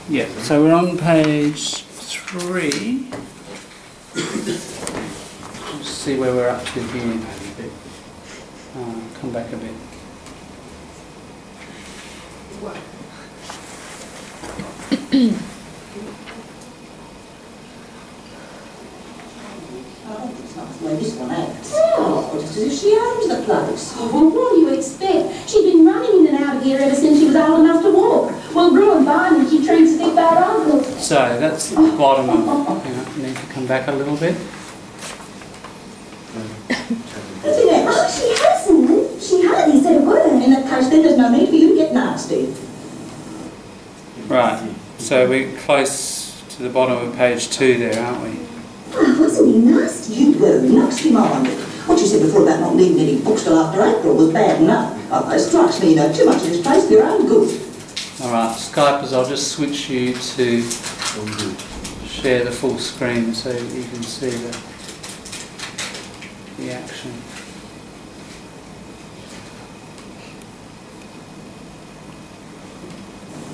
Yeah, so we're on page 3. Let's see where we're up to here. Come back a bit. Well, this one acts. Oh, just as if she owns the place. Oh, well, what do you expect? She's been running in and out of here ever since she was old enough to walk. Well, Brew and Barney, she treats a big bad uncle. So that's the bottom of it. You need to come back a little bit. Oh, she hasn't. She hardly said a word. In that case, then there's no need for you to get nasty. Right, so we're close to the bottom of page 2 there, aren't we? Oh, wasn't he nasty? You were nasty-minded. What you said before about not needing any books till after April was bad enough. Oh, it strikes me you know too much of this place for your own good. Alright, Skypers, I'll just switch you to share the full screen so you can see the action.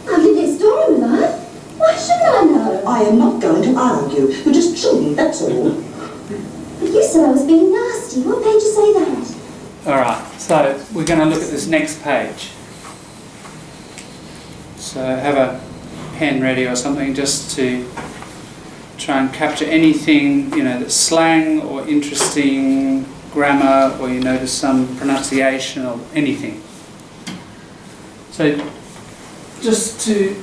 I'll give you a story, will I? Why shouldn't I know? I am not going to argue. You just shouldn't, that's all. But you said I was being nasty. What made you say that? Alright, so we're going to look at this next page. So have a pen ready or something just to try and capture anything, you know, that's slang or interesting grammar, or you notice some pronunciation or anything. So just to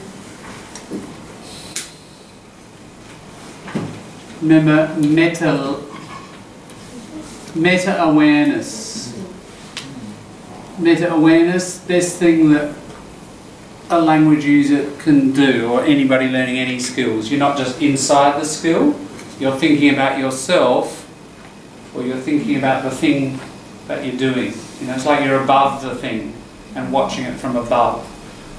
remember meta-awareness. Meta-awareness, best thing that a language user can do, or anybody learning any skills. You're not just inside the skill, you're thinking about yourself, or you're thinking about the thing that you're doing. You know, it's like you're above the thing and watching it from above.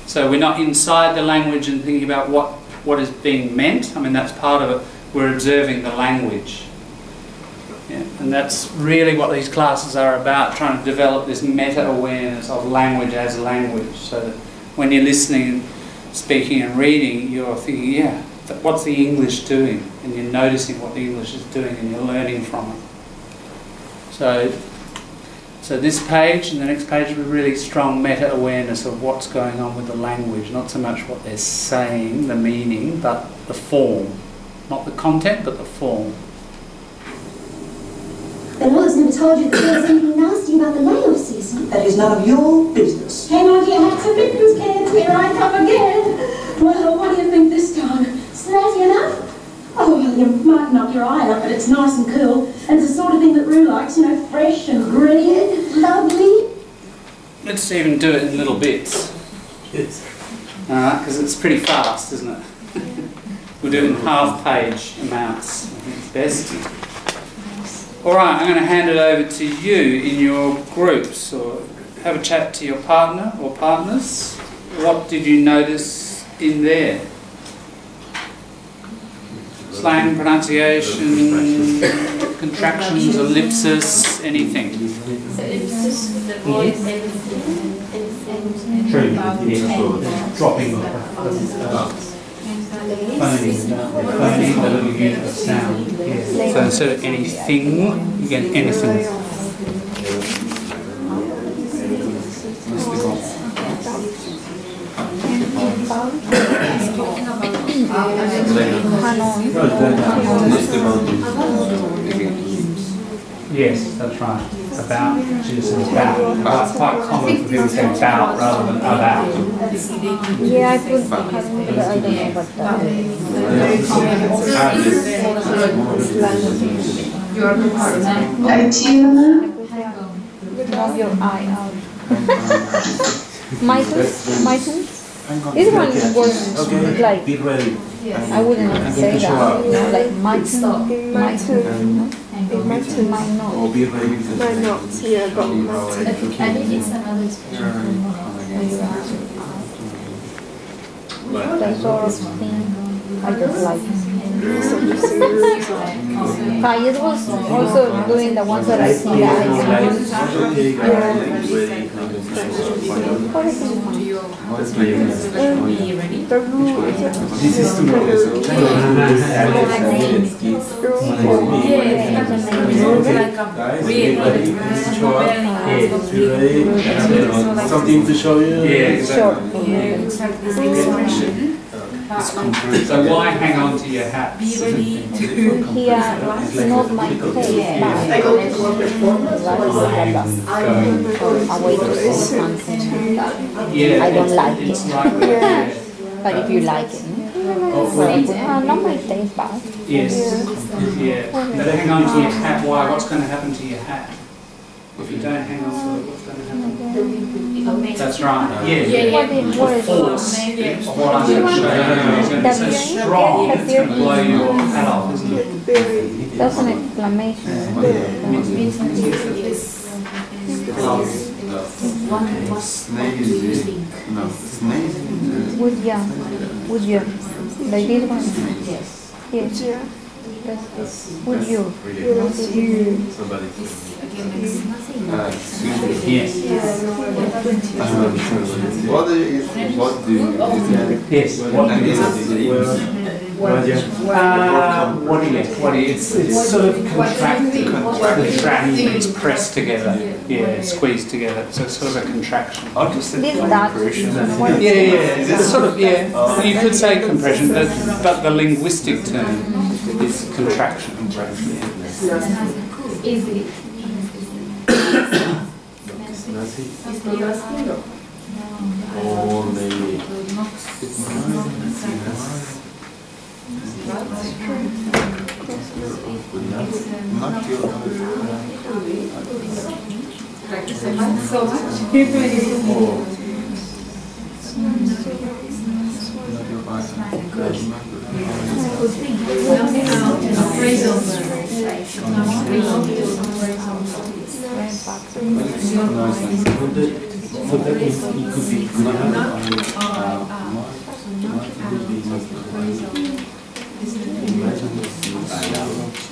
So we're not inside the language and thinking about what is being meant. I mean, that's part of it. We're observing the language. Yeah, and that's really what these classes are about, trying to develop this meta-awareness of language as language, so that when you're listening, speaking and reading, you're thinking, yeah, what's the English doing? And you're noticing what the English is doing and you're learning from it. So this page and the next page with really strong meta-awareness of what's going on with the language, not so much what they're saying, the meaning, but the form. Not the content, but the form. Then Wallace never told you that there was anything nasty about the layoff season. That is none of your business. Hang on to your hats and mittens, kids. Here I come again. Well, what do you think this time? Snazzy enough? Oh, well, you might knock your eye out, but it's nice and cool. And it's the sort of thing that Rue likes, you know, fresh and green, lovely. Let's even do it in little bits. Yes. Because it's pretty fast, isn't it? We'll do it in half-page amounts. I think it's best. Alright, I'm going to hand it over to you in your groups, or have a chat to your partner or partners. What did you notice in there? Slang, pronunciation, contractions, ellipsis, anything? So ellipsis, the voice, anything. True, yeah. Dropping phoning, the little unit of sound. Yeah. So instead of anything, you get anything. Yes, that's right. About, she just says about. It's quite common for people to say about rather than about. Yeah, I put, I don't know about that. Rub your eye out. Mitons? This one was like, Be ready. I wouldn't say that, you know, like miton. It might not. Or be ready. Might not. Yeah, I got might. I think it's another expression. That sort of thing. I just like it. Fayez was also doing the ones that I think that I use. What is it? Something to show you? Yeah, Sure. exactly. So why hang on to your hats? Here, not my face, but a way to say something that Yeah, I don't like it's it. like that, But if you like it, not my taste bad. yes, yeah. But hang on to your hat. Why? What's going to happen to your hat? If you don't hang on to it, what's going to happen? That's right. Yeah. What is Force of what I'm going to show you is going to be so strong, it's going to blow your hat off, isn't it? That's an inflammation. Would you? Would you? Like this one? Yes. Yes. Would you? Yes. What do you Yes. What do you? It's sort of contracted. It's pressed together. Yeah, squeezed together. So it's sort of a contraction. This that. Yeah. It's sort of You could say compression, but the linguistic term is contraction.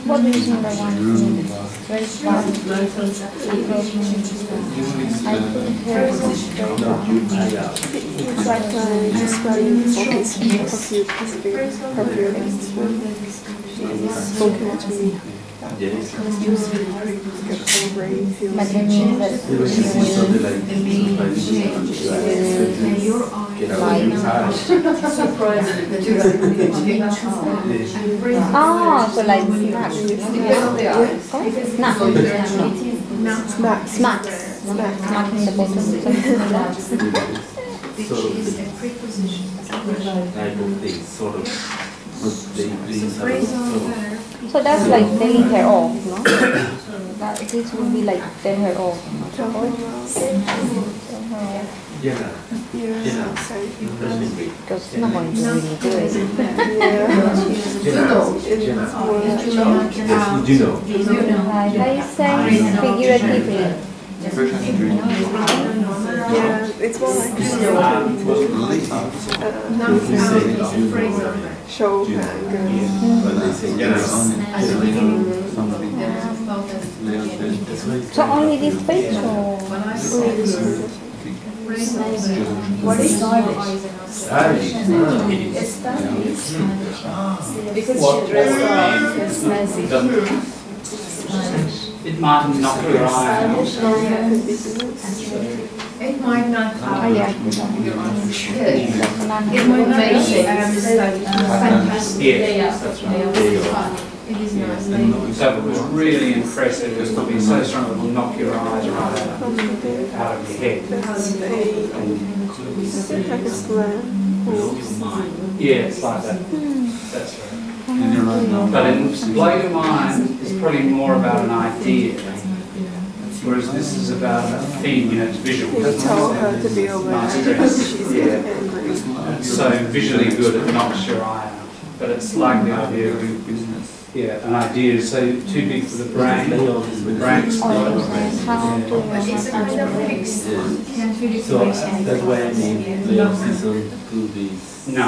What do you think I want? Very fast. It's like just very focused on her spoken to me. But it means that so like smack in the bottom, something like that. So that's like taking her off, no? This would be like take her off. Because it's not going to really do it. I say figuratively. Yeah, it's more like show So only this page or? What is stylish? It's stylish. Because she dressed up as snazzy. It might knock your eye out. It might not Yeah. It might not be fantastic. Yes, that's right. It is nice. So it was really impressive. It would be so strong it would knock your eyes right out of your head. like a square. Yeah, it's like that. That's right. But in Blow Your Mind is probably more about an idea, whereas this is about a theme, it's visual. You tell her to be over Nice there. dress. She's Yeah. angry. So visually good, it knocks your eye out. But it's like the idea of Yeah, an idea. So too big for the brain. The brain explodes. How to It's a kind of fixed. Can't really So that's why I mean playoff season to be No.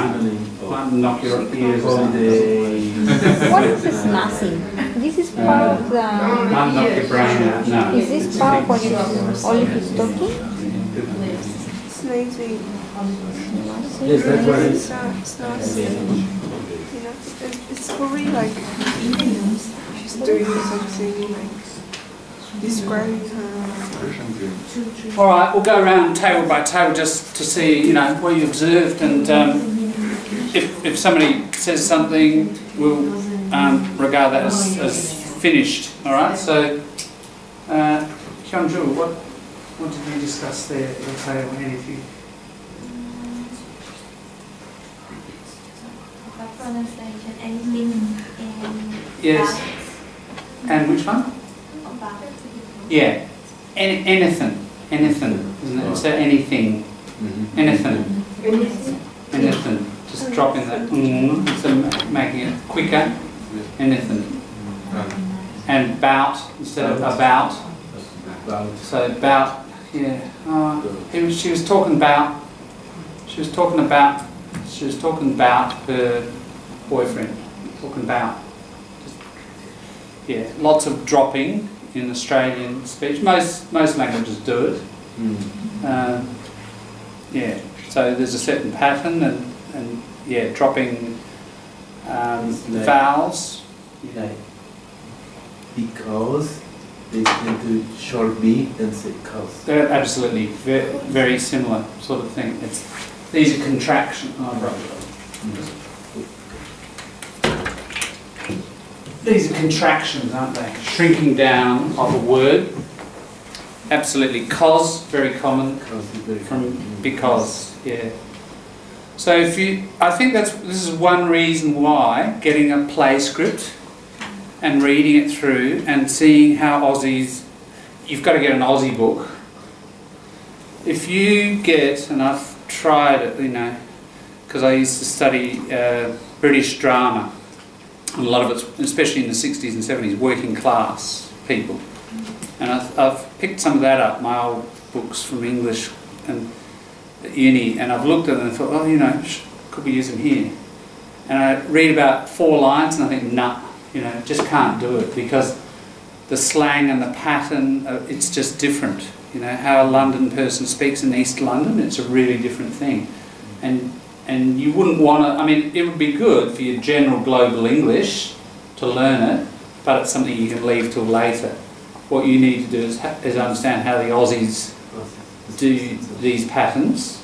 Might knock your ears out. holiday. What is this nothing? This is part of the. Might knock your brain out. No. Is this part of what you only he's talking? Snakes eat. Yes, that's why It's not you know, it's probably like she's doing something like describing her. All right, we'll go around table by table just to see, you know, what you observed, and if somebody says something, we'll regard that as finished. All right. So, Hyunju, what did you discuss there at the table? Anything? Pronunciation, anything in Yes. And which one? about Yeah. Anything, isn't it? So anything, anything, anything. Just dropping that, so making it quicker. Anything. And bout instead of about. So about, yeah. She was talking about her boyfriend. Talking about. Yeah, lots of dropping in Australian speech. Most languages do it. Yeah, so there's a certain pattern, and yeah, dropping vowels. Like because they tend to short B and say cause. They're absolutely very similar sort of thing. These are contractions. These are contractions, aren't they? Shrinking down of a word. Absolutely. Cause, very common. From because, yeah. So I think this is one reason why getting a play script and reading it through and seeing how Aussies, you've got to get an Aussie book. If you get, and I've tried it, you know, because I used to study British drama, and a lot of it, especially in the 60s and 70s, working class people. And I've picked some of that up, my old books from English and at uni, and I've looked at them and thought, oh, you know, could we use them here? And I read about 4 lines and I think, nah, you know, just can't do it, because the slang and the pattern, it's just different. You know, how a London person speaks in East London, it's a really different thing. And you wouldn't want to, I mean, it would be good for your general global English to learn it, but it's something you can leave till later. What you need to do is understand how the Aussies do these patterns.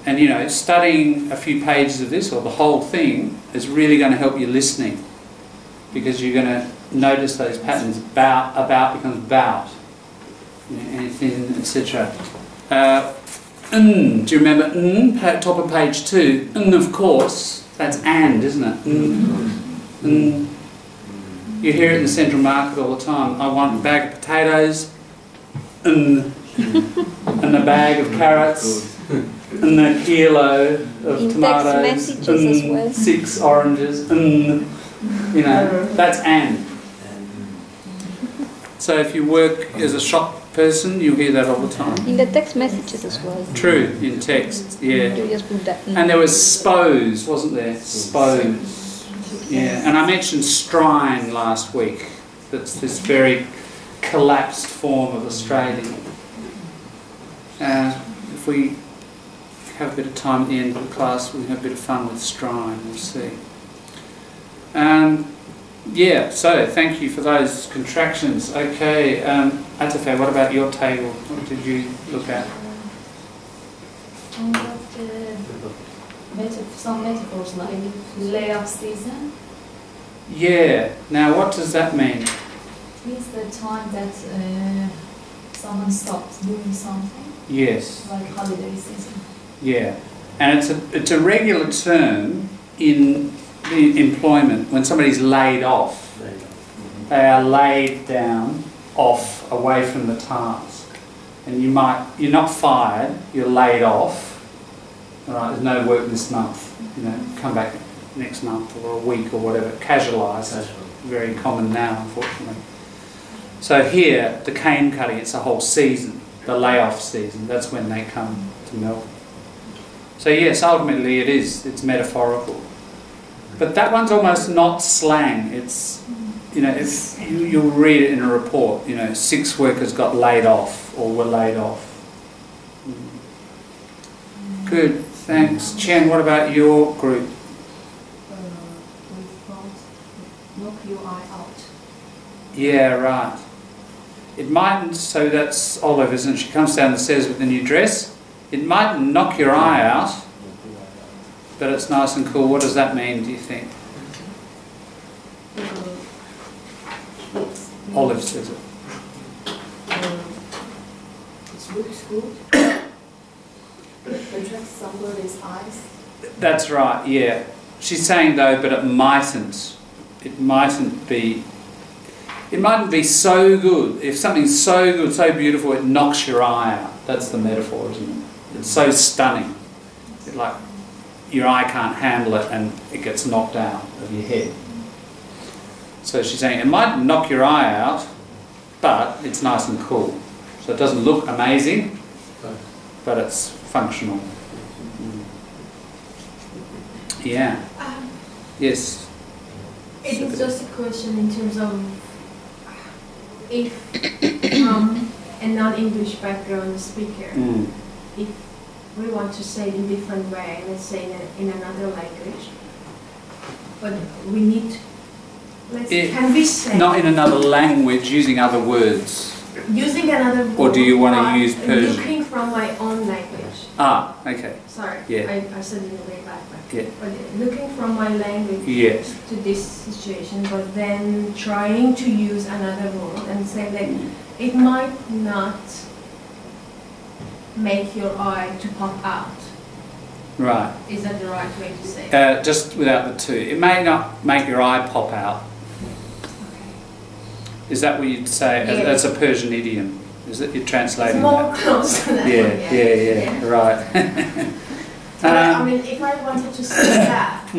And, you know, studying a few pages of this, or the whole thing, is really going to help you listening, because you're going to notice those patterns. About becomes bout, you know, anything, etc. Do you remember top of page 2? Of course, that's and, isn't it? You hear it in the Central Market all the time. I want a bag of potatoes, and a bag of carrots, and a kilo of in tomatoes, text messages as well. 6 oranges, you know, that's and. So if you work as a shop person, you'll hear that all the time. In the text messages as well. True, in text, yeah. You just put that. And there was spose, wasn't there? Spose. Yeah, and I mentioned strine last week. That's this very collapsed form of Australian. If we have a bit of time at the end of the class, we'll have a bit of fun with strine, we'll see. Yeah, so thank you for those contractions. Okay, Atafe, what about your table? What did you look at? Some metaphors like layoff season. Yeah, now what does that mean? It means the time that someone stops doing something. Yes. Like holiday season. Yeah, and it's a regular term in the employment when somebody's laid off. They are laid down, off, away from the task, and you're not fired. You're laid off. All right, there's no work this month. You know, come back next month or a week or whatever. Casualised. very common now, unfortunately. So here, the cane cutting, it's a whole season, the layoff season. That's when they come to Melbourne. So yes, ultimately it's metaphorical. But that one's almost not slang. It's, you know, if you'll read it in a report, you know, 6 workers got laid off or were laid off. Good, thanks. Chen, what about your group? Knock your eye out. Yeah, right. It mightn't, so that's Olive, isn't it? She comes down the stairs with the new dress. It mightn't knock your eye out, but it's nice and cool. What does that mean, do you think? Olive says it. It's really good. Attracts somebody's eyes. That's right, yeah. She's saying though, but it mightn't. It mightn't be so good. If something's so good, so beautiful, it knocks your eye out. That's the metaphor, isn't it? It's so stunning. It's like your eye can't handle it and it gets knocked out of your head. So she's saying it might knock your eye out, but it's nice and cool. So it doesn't look amazing, but it's functional. Yeah. Yes. It is just a question in terms of if from a non-English background speaker, if we want to say it in a different way, let's say in another language, but we need, can we say... Not in another language, using other words. Using another word. Or do you want to use Persian? Looking from my own language. Ah, okay. Sorry, Yeah. I said it way back. Yeah. But looking from my language Yes. to this situation, but then trying to use another word and say that it might not make your eye to pop out. Right. Is that the right way to say it? Just without the two. It may not make your eye pop out. Is that what you'd say? Yeah. That's a Persian idiom. Is it? You're translating It's more that? close to that. Yeah, right. But I mean, if I wanted to say that,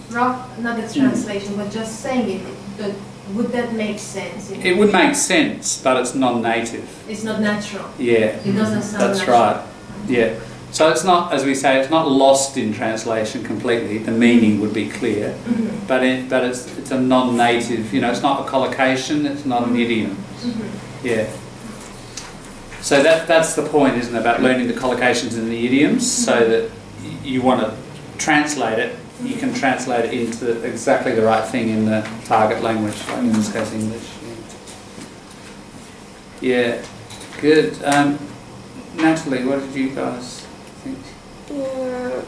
not a translation, but just saying it, but would that make sense? It would make sense, but it's non-native. It's not natural. Yeah. It doesn't sound That's natural. right. Yeah. So it's not, as we say, it's not lost in translation completely. The meaning would be clear, but it's a non-native. You know, it's not a collocation. It's not an idiom. Yeah. So that's the point, isn't it? About learning the collocations and the idioms, so that you want to translate it. You can translate it into exactly the right thing in the target language, like in this case English. Yeah. Good. Natalie, what did you guys think? Yeah,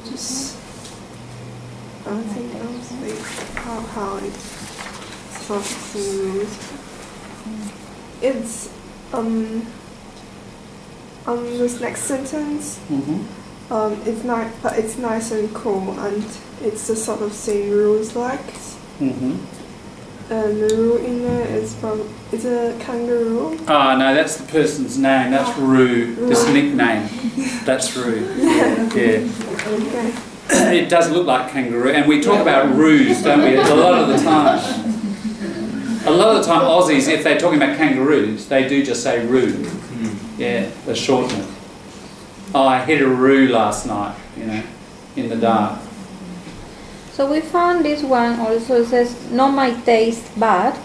just I think I was like how it sort of seems. It's this next sentence. It's nice, but it's nice and cool, and it's the sort of same rules like. And the rule in there is it's a kangaroo. Oh no, that's the person's name. That's Roo. This nickname. That's Roo. Yeah. Okay. It does look like kangaroo, and we talk about roos, don't we? A lot of the time. A lot of the time, Aussies, if they're talking about kangaroos, they do just say roo. Yeah, they shorten it. Oh, I hit a roo last night, you know, in the dark. So we found this one also says, not my taste, but.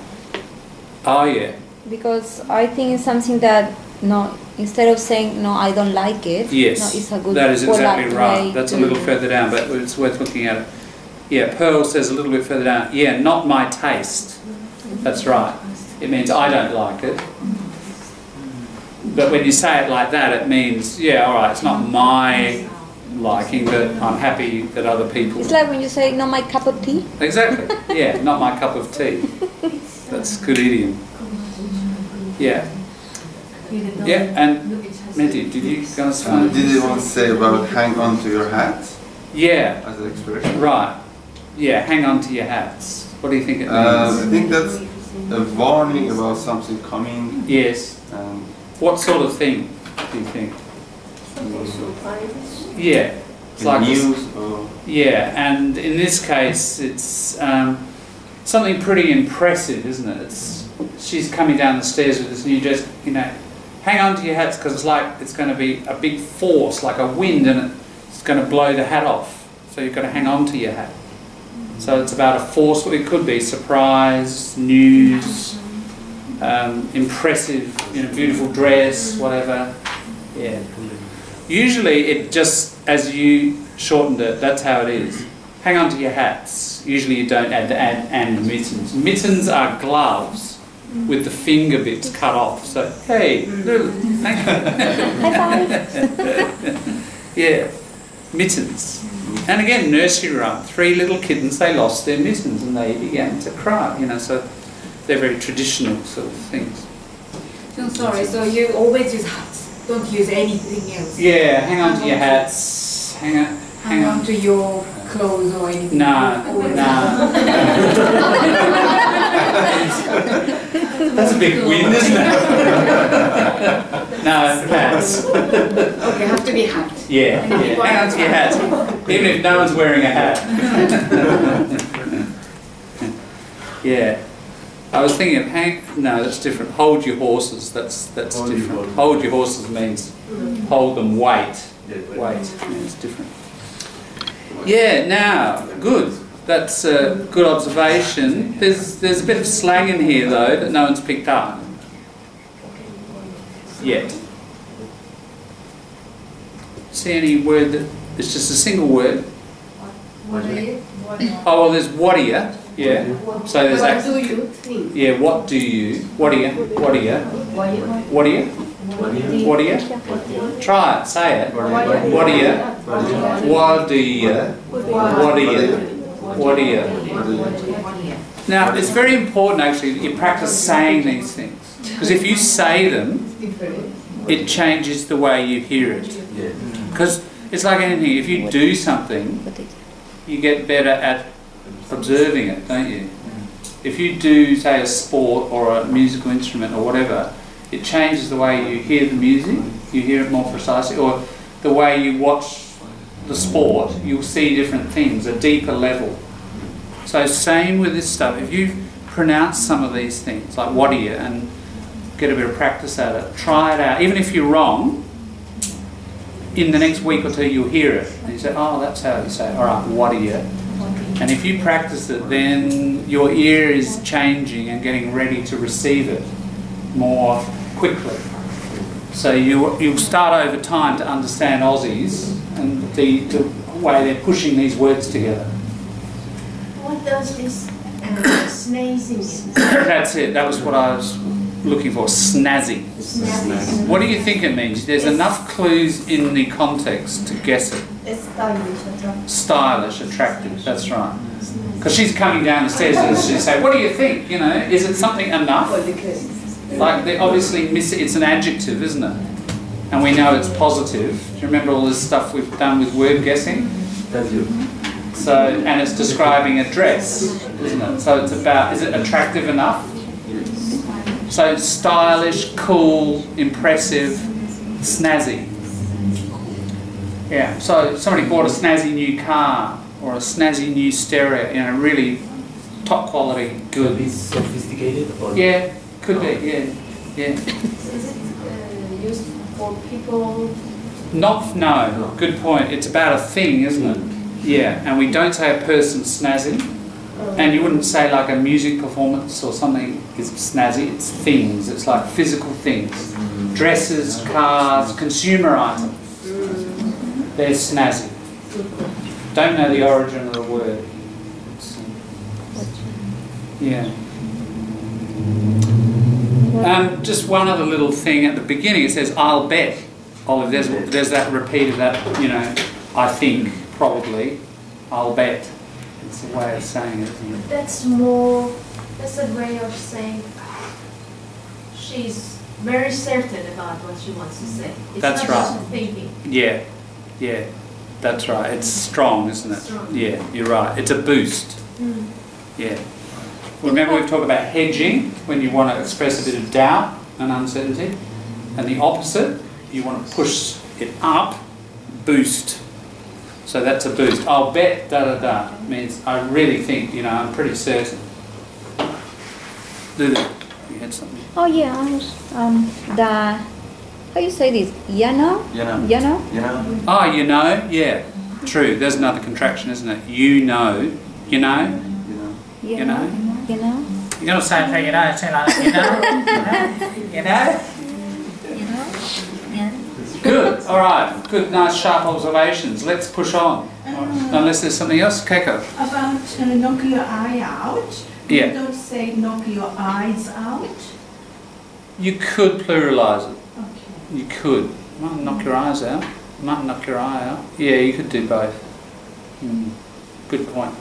Oh, yeah. Because I think it's something that, no, instead of saying, no, I don't like it, yes, no, it's a good that is exactly polite right. way That's to... a little further down, but it's worth looking at it. Yeah, Pearl says a little bit further down, yeah, not my taste. That's right. It means I don't like it. But when you say it like that, it means, yeah, all right, it's not my liking, but I'm happy that other people... It's like when you say, not my cup of tea. Exactly, yeah, not my cup of tea. That's good idiom. Yeah. Yeah, and Mehdi, did you guys find... Did you want to say about hang on to your hat? Yeah. As an expression? Right. Yeah, hang on to your hats. What do you think it means? I think that's a warning about something coming. Yes. What sort of thing do you think? Yeah. It's like news or... Yeah, and in this case, it's something pretty impressive, isn't it? She's coming down the stairs with this new dress. You know, hang on to your hats because it's like it's going to be a big force, like a wind, and it's going to blow the hat off. So you've got to hang on to your hat. So it's about a force. It could be surprise, news, impressive, you know, beautiful dress, whatever. Yeah. Usually, it just as you shortened it, that's how it is. Hang on to your hats. Usually, you don't add the and mittens. Mittens are gloves with the finger bits cut off. So hey, thank you. High five. Yeah, mittens. And again, nursery rhyme. 3 little kittens, they lost their mittens and they began to cry. You know, so they're very traditional sort of things. So sorry, so you always use hats, don't use anything else? Yeah, hang on to your hats. Hang on to your clothes or anything? Nah. That's a big win, isn't it? No, hats. Okay, have to be hat. Yeah, hang on to your hats, even if no one's wearing a hat. Yeah. I was thinking of no, that's different. Hold your horses, that's different. Hold your horses means hold them, wait. Wait, it's different. Yeah, now, good. That's a good observation. There's a bit of slang in here though that no one's picked up yet. See any word that it's just a single word? Oh well, there's what are you? Yeah. So there's what do you think? Yeah. What do you? What are you? What are you? What are you? What are you? Try it. Say it. What are you? What are you? What are you? What are you? Now, it's very important actually that you practice saying these things. Because if you say them, it changes the way you hear it. Because it's like anything, if you do something, you get better at observing it, don't you? If you do, say, a sport or a musical instrument or whatever, it changes the way you hear the music, you hear it more precisely, or the way you watch the sport, you'll see different things, a deeper level. So same with this stuff. If you pronounce some of these things, like what are you, and get a bit of practice at it, try it out. Even if you're wrong, in the next week or two you'll hear it. And you say, oh, that's how you say it. All right, what are you? And if you practice it, then your ear is changing and getting ready to receive it more quickly. So you'll start over time to understand Aussies and the way they're pushing these words together. What does this snazzy mean? That's it. That was what I was looking for. Snazzy. Snazzy. What do you think it means? There's enough clues in the context to guess it. It's stylish, attractive. Stylish, attractive. That's right. Because she's coming down the stairs and she say, "What do you think? You know, is it something enough?" Like they obviously miss it. It's an adjective, isn't it? And we know it's positive. Do you remember all this stuff we've done with word guessing? That's you. So, and it's describing a dress, isn't it? So it's about, is it attractive enough? So stylish, cool, impressive, snazzy. Yeah, so somebody bought a snazzy new car or a snazzy new stereo, you know, really top quality, good. Is sophisticated or? Yeah, could be, yeah. Is it used for people? No, good point. It's about a thing, isn't it? Yeah, and we don't say a person snazzy, and you wouldn't say like a music performance or something is snazzy. It's things. It's like physical things, dresses, cars, consumer items. They're snazzy. Don't know the origin of the word. Yeah. Just one other little thing at the beginning. It says, "I'll bet." Olive, there's that repeat of that. You know, I think. Probably, I'll bet. It's a way of saying it, isn't it? That's a way of saying she's very certain about what she wants to say. It's That's not right. just thinking. Yeah, that's right. It's strong, isn't it? Strong. Yeah, you're right. It's a boost. Yeah. Remember we've talked about hedging, when you want to express a bit of doubt and uncertainty. And the opposite, you want to push it up, boost. So that's a boost. I'll bet da da da means I really think, you know, I'm pretty certain. Lulu, you had something? Oh yeah, the, how you say this? Yano? Yano? Oh, you know, yeah. True, there's another contraction, isn't it? You know. You know? You know? You know? You're going to say it for you know, say like that, you know? You know? Yeah. Good, alright. Good, nice, sharp observations. Let's push on. Unless there's something else. Keiko? About knock your eye out. Yeah. You don't say knock your eyes out. You could pluralise it. Okay. You could. Might knock your eyes out. Might knock your eye out. Yeah, you could do both. Good point.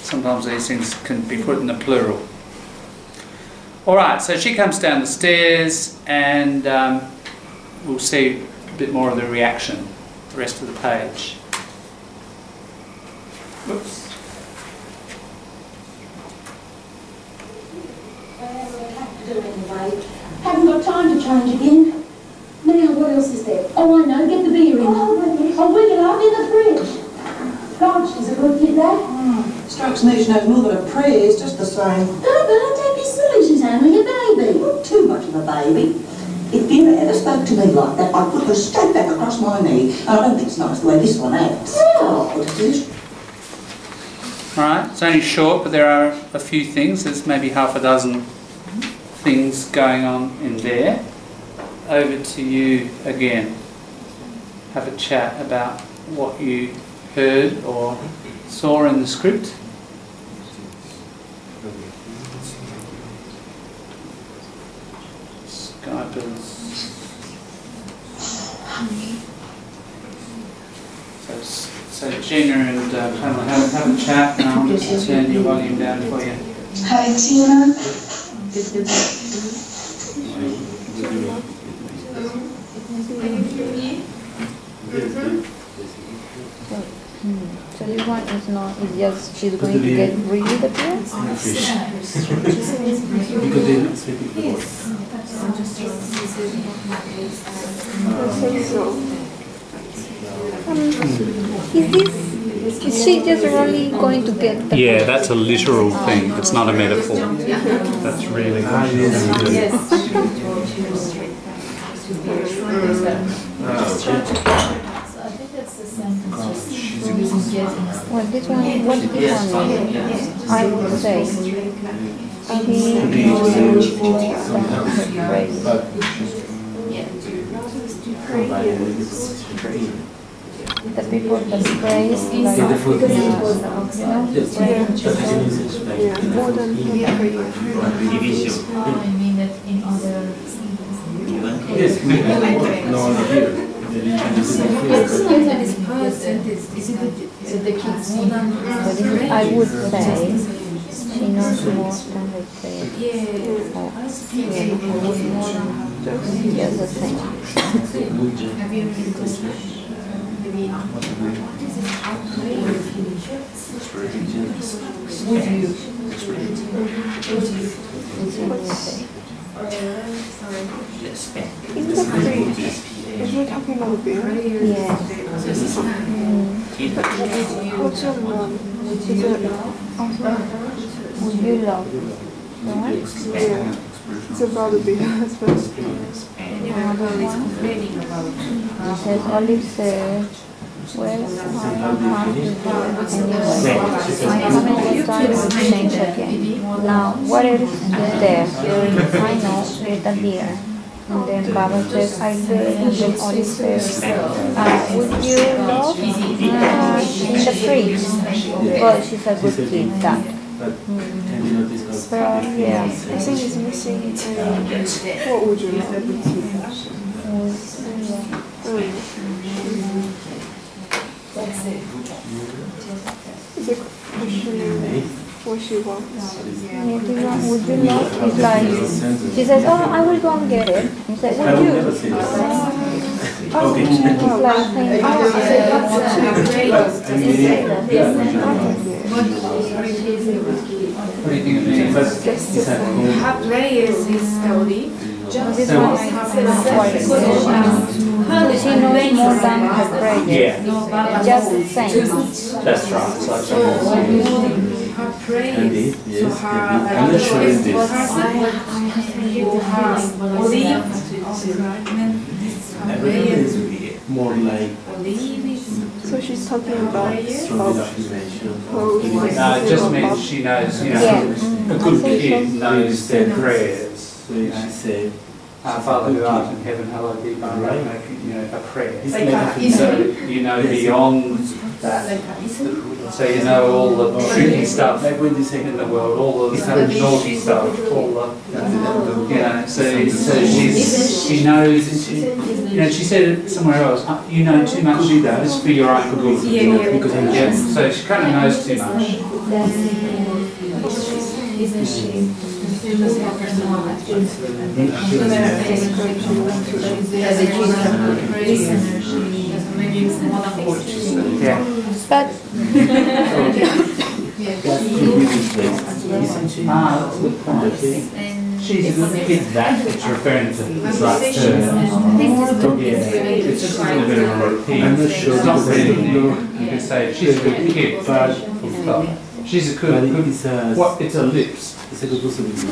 Sometimes these things can be put in the plural. Alright, so she comes down the stairs and we'll see a bit more of the reaction, the rest of the page. Whoops. Haven't got time to change again. Now, what else is there? Oh, I know, get the beer in. Oh, we can have in the fridge. God, she's a good kid, that. Strikes me she knows more than a prayer, it's just the same. But don't be silly, she's only a baby. Not too much of a baby. If Vera ever spoke to me like that, I'd put her straight back across my knee. And I don't think it's nice the way this one acts. Oh, what it is. Alright, it's only short, but there are a few things. There's maybe half a dozen things going on in there. Over to you again. Have a chat about what you heard or saw in the script. Skypers. So Gina and Pamela, have a chat, and I'll just turn your volume down for you. Hi, Tina. So this one is not, it's just she's going to get rid of the beer? Is she just really going to get the Yeah, that's a literal thing. It's not a metaphor. That's really Well, this one, what this one mean? I would say she the people that praise, like, more than prayer. I mean that in other I would say she knows more than the prayer. Just the same. Is we talking about the beer? Yeah. What's your mom? Is it Would you love? Right? Yeah. It's about the beer as well. It says Olive said, well, I don't have to do it anyway. I haven't got time to change again. Now, what else is there? I know it's a beer. And then Baba says, I will. And then Olive says, would you love in the fridge? Because she's a good kid, that. So, yeah. I think it's missing. What would you love? Is it questioning what she wants? Would you love? It's like, she says, oh, I will go and get it. He said, would you? It's like saying, What do you think it means? Her prayers is Saudi. This one is quite good. She knows more than her prayers. Yeah. Just the same. That's right. It's like Her praise, Maybe, so yes, her maybe. I'm not sure in this. give her olive, Everything is more like So she's talking about strong affirmation. No, it just means she knows, you know, Yeah. a good kid knows their prayers. So she said, Our Father who art in heaven, hallowed be thy name, making, you know, a prayer. it's Like like So you know beyond that. So you know all the tricky stuff like when they say in the world, all the kind of naughty stuff, all the, you know, so she knows, you know, she said it somewhere else, you know too much Judo, it's for your own good. because I'm Yeah, so she kind of knows too much. Isn't she? Yeah. But That's a good point. She's a good kid, that it's referring to. It's like her. Yeah, it's just a little bit of a repeat. I'm not sure It's not because I really, don't know. you could say she's a good kid, but full stop. She's a good, It's a, what, it's a lips. it's a good possibility.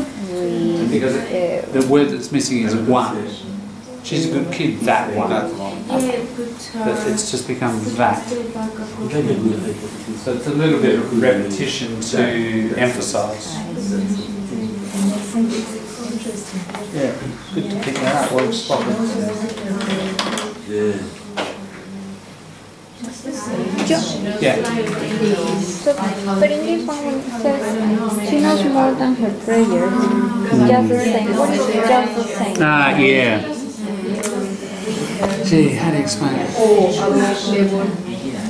Because the word that's missing is one. She's a good kid, that one. But it's just become that. It's like a good hypothesis. So it's a little bit of repetition to emphasise. Yeah, good to pick that up. Well spotted. Yeah. Yeah. so, but in this one, when it says she knows more than her prayers, just the same. What is just the same? Ah, yeah. Gee, how do you explain it?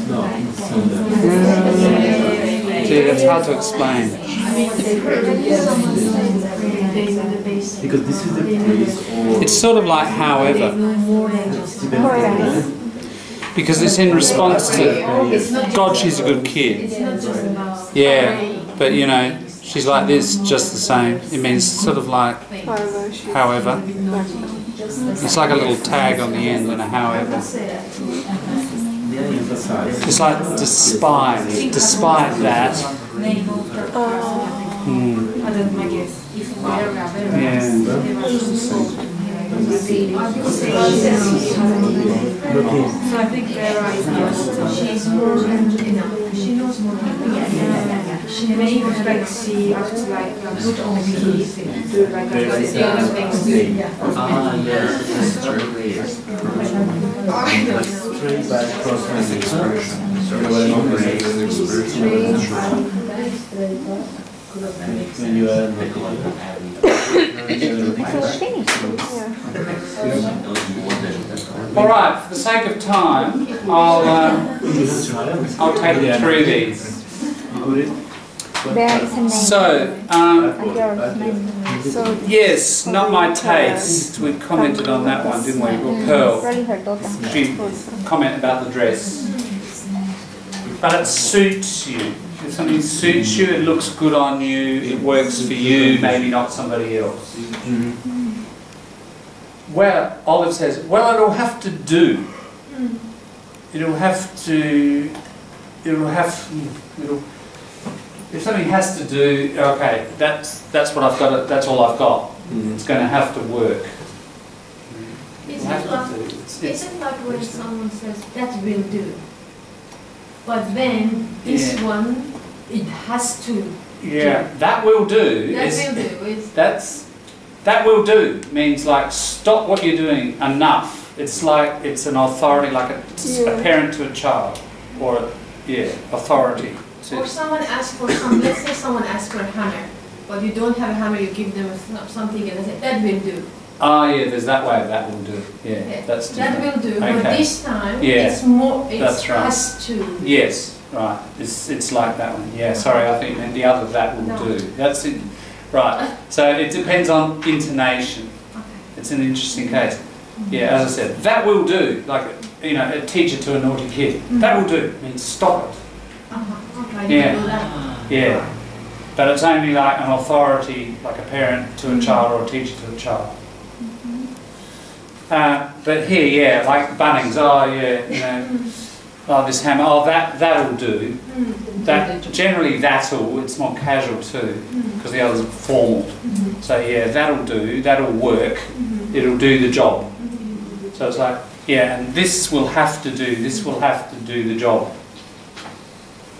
No, Gee, that's hard to explain. because this is the place or It's sort of like however, because it's in response to God, she's a good kid. Yeah, but you know, she's like this, just the same. It means sort of like however. It's like a little tag on the end and a however. It's like despite that. Yeah. So I think Vera is she's more, she knows more than she may expect she has to like put on the do like the other things do. yes, it's true. Straight back cross when you are All right. For the sake of time, I'll take you through these. There is a name. So, A girl's name. yes, not my taste. We commented on that one, didn't we? Well, Pearl. Probably her daughter. She commented about the dress. But it suits you. If something suits you, it looks good on you, it works for you, maybe not somebody else. Well, Olive says, well, it'll have to do. It'll have to, if something has to do, okay, that's what I've got, that's all I've got. It's going to have to work. Isn't it like when someone says, that will do? But then, this one, it has to. Yeah, that will do. That will do. That will do means like stop what you're doing enough. It's like it's an authority, like a parent to a child, or authority. Or someone asks for some. Let's say someone asks for a hammer, but you don't have a hammer. You give them something, and they say that will do. Ah, yeah. There's that way. That will do. Yeah, that's that different. will do. Okay. But this time, Yeah. it's more. It That's right. has to. Yes, right. It's like that one. Yeah. Sorry, I think the other that will do. That's it. Right. So it depends on intonation. It's an interesting case. Yeah, as I said, that will do. Like a teacher to a naughty kid. That will do. Means stop it. Okay. Yeah. But it's only like an authority, like a parent to a child or a teacher to a child. But here, yeah, like Bunnings, oh yeah, you know, oh this hammer, oh that'll do. That generally that'll, it's more casual too, because the other's formal. So yeah, that'll do, that'll work, it'll do the job. So it's like, yeah, and this will have to do, this will have to do the job.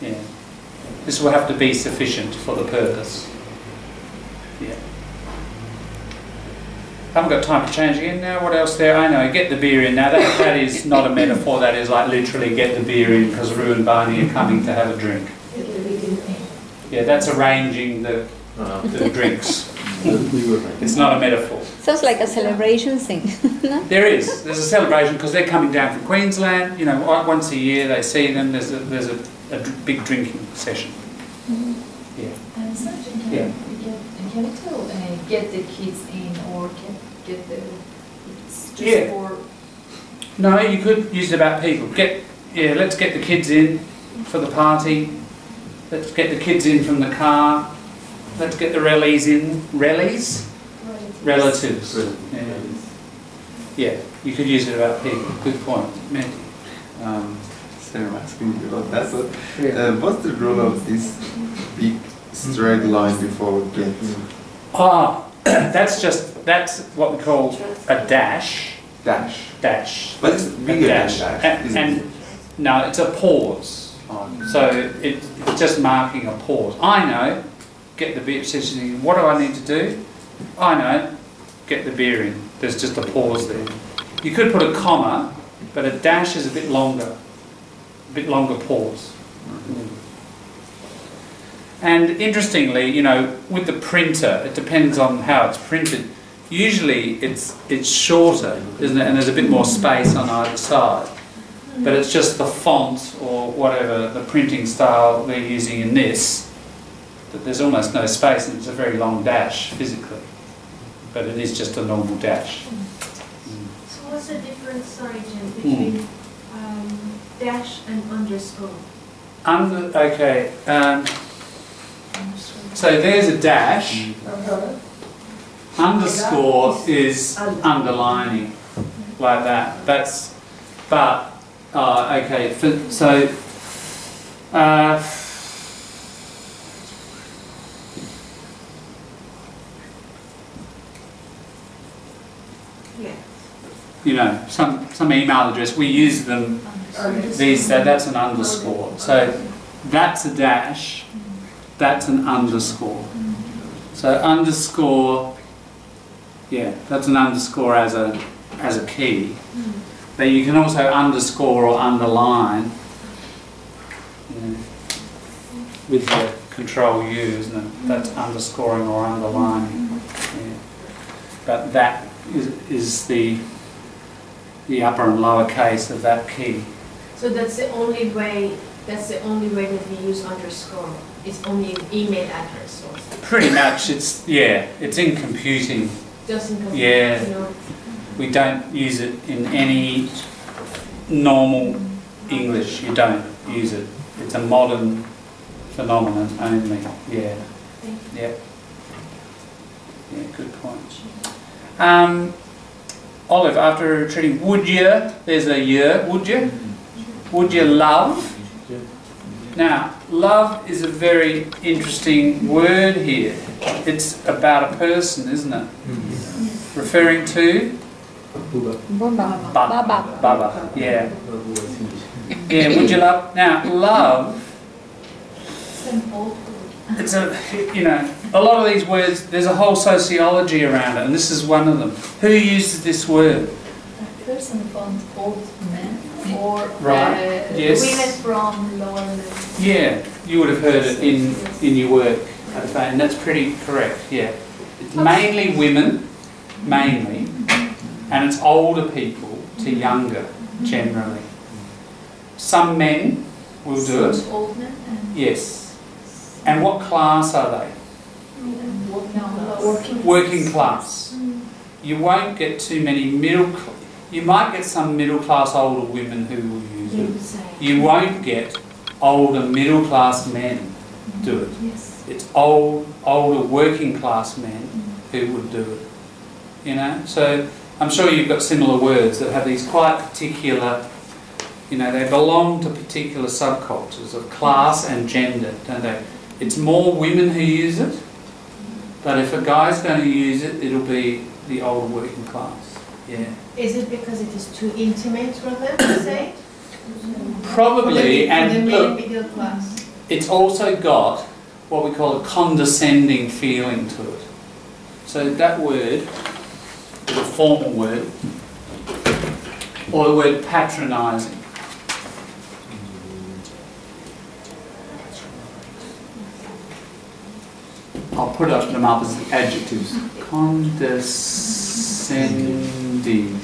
Yeah. This will have to be sufficient for the purpose. Yeah. Haven't got time to change again now. What else there? I know, get the beer in. Now that is not a metaphor, that is like literally get the beer in because Roo and Barney are coming to have a drink. Yeah, that's arranging the drinks. It's not a metaphor. Sounds like a celebration thing. No? There's a celebration because they're coming down from Queensland. You know, once a year they see them. There's a big drinking session. Yeah. Yeah. Can you tell get the kids in or get the it's just for? No, you could use it about people. Let's get the kids in for the party. Let's get the kids in from the car. Let's get the relatives in. Relatives. Yeah, you could use it about people. Good point. Sarah asking me about that, but what's the role of this big straight line before get? That's what we call a dash. Dash. But it's bigger than dash. And no, it's a pause. So it's just marking a pause. I know, get the beer. What do I need to do? I know, get the beer in. There's just a pause there. You could put a comma, but a dash is a bit longer pause. And interestingly, you know, with the printer, it depends on how it's printed. Usually it's shorter, isn't it? And there's a bit more space on either side. But it's just the font or whatever, the printing style they're using in this, that there's almost no space and it's a very long dash physically. But it is just a normal dash. So what's the difference, sorry, Jim, between dash and underscore? Okay. So there's a dash. Underscore is underlining, like that. That's, but, okay, so, you know, some email address, we use them, that's an underscore. So that's a dash, that's an underscore. So underscore, yeah, that's an underscore as a key. But you can also underscore or underline, you know, with the control U, isn't it? That's underscoring or underlining. Yeah. But that is the upper and lower case of that key. So that's the only way that we use underscore. It's only an email address or something. Pretty much, it's in computing. Just in computing. Yeah. You know. We don't use it in any normal English. You don't use it. It's a modern phenomenon only. Yeah. Yeah. Yeah. Good point. Olive, after retreating, would you? There's a year. Would you? Would you love? Now, love is a very interesting word here. It's about a person, isn't it? Referring to? Baba. Yeah. Yeah, would you love? Now, love, it's a lot of these words, there's a whole sociology around it, and this is one of them. Who uses this word? A person from old men or yes. women from lower levels. Yeah, you would have heard it in your work, and that's pretty correct, yeah. It's mainly women, mainly, and it's older people to younger, generally. Some men will do it. Old men? Yes. And what class are they? Working class. You won't get too many you might get some middle class older women who will use it. You won't get older middle class men do it. It's older working class men who would do it. You know, so I'm sure you've got similar words that have these quite particular, you know, they belong to particular subcultures of class and gender, don't they? It's more women who use it, but if a guy's going to use it, it'll be the older working class. Yeah. Is it because it is too intimate for them to say? Probably, and look, middle class. it's also got what we call a condescending feeling to it. So that word, the formal word, or the word patronising. I'll put them up as adjectives. Condescending.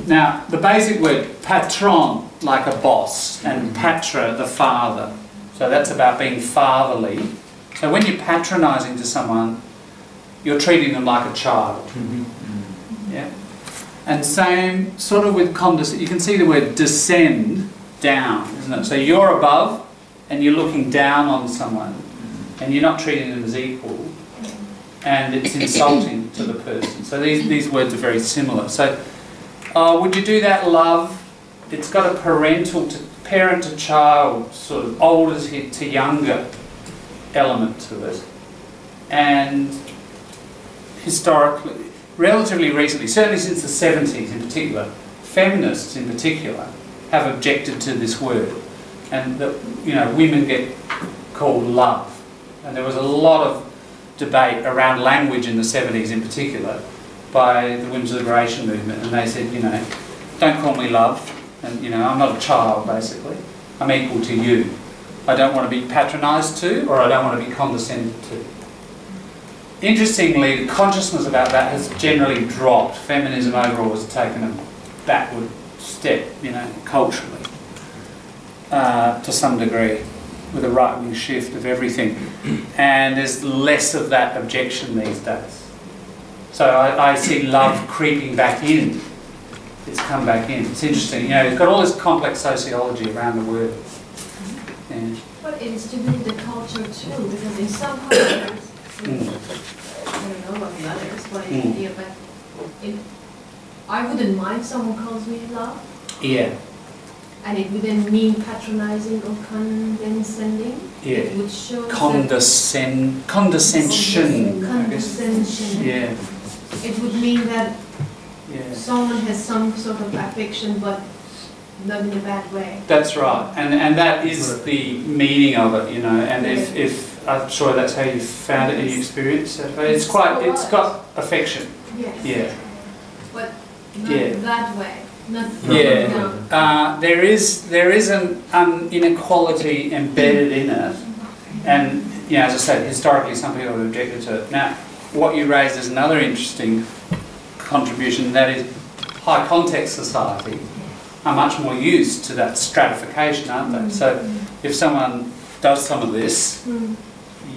Now, the basic word, patron, like a boss, and patra, the father. So that's about being fatherly. So when you're patronising to someone, you're treating them like a child. Yeah. And same sort of with condescend. You can see the word descend, down, isn't it? So you're above, and you're looking down on someone, and you're not treating them as equal, and it's insulting to the person. So these words are very similar. So, would you do that, love? It's got a parent to child, sort of older to younger element to it. And historically, relatively recently, certainly since the 70s in particular, feminists in particular have objected to this word. And that, you know, women get called love. And there was a lot of debate around language in the 70s in particular by the women's liberation movement, and they said, you know, don't call me love, and you know, I'm not a child basically, I'm equal to you. I don't want to be patronised to, or I don't want to be condescended to. Interestingly, the consciousness about that has generally dropped. Feminism overall has taken a backward step, you know, culturally, to some degree, with a right-wing shift of everything. And there's less of that objection these days. So I see love creeping back in. It's come back in. It's interesting. You know, it's got all this complex sociology around the word. Yeah. But it is to do with the culture too, because in some cultures, I don't know about the others, what I feel, but I wouldn't mind someone calls me love. Yeah. And it wouldn't mean patronising or condescending. Yeah. It would show condescension. Condescension. Yeah. It would mean that someone has some sort of affection, but not in a bad way. That's right, and that is the meaning of it, you know. And if I'm sure that's how you found it in your experience. It's got affection. Yes. Yeah. But not that way. There is an inequality embedded in it, and you know, as I said, historically some people have objected to it. Now, what you raised is another interesting contribution, that is, high context society are much more used to that stratification, aren't they? So, if someone does some of this,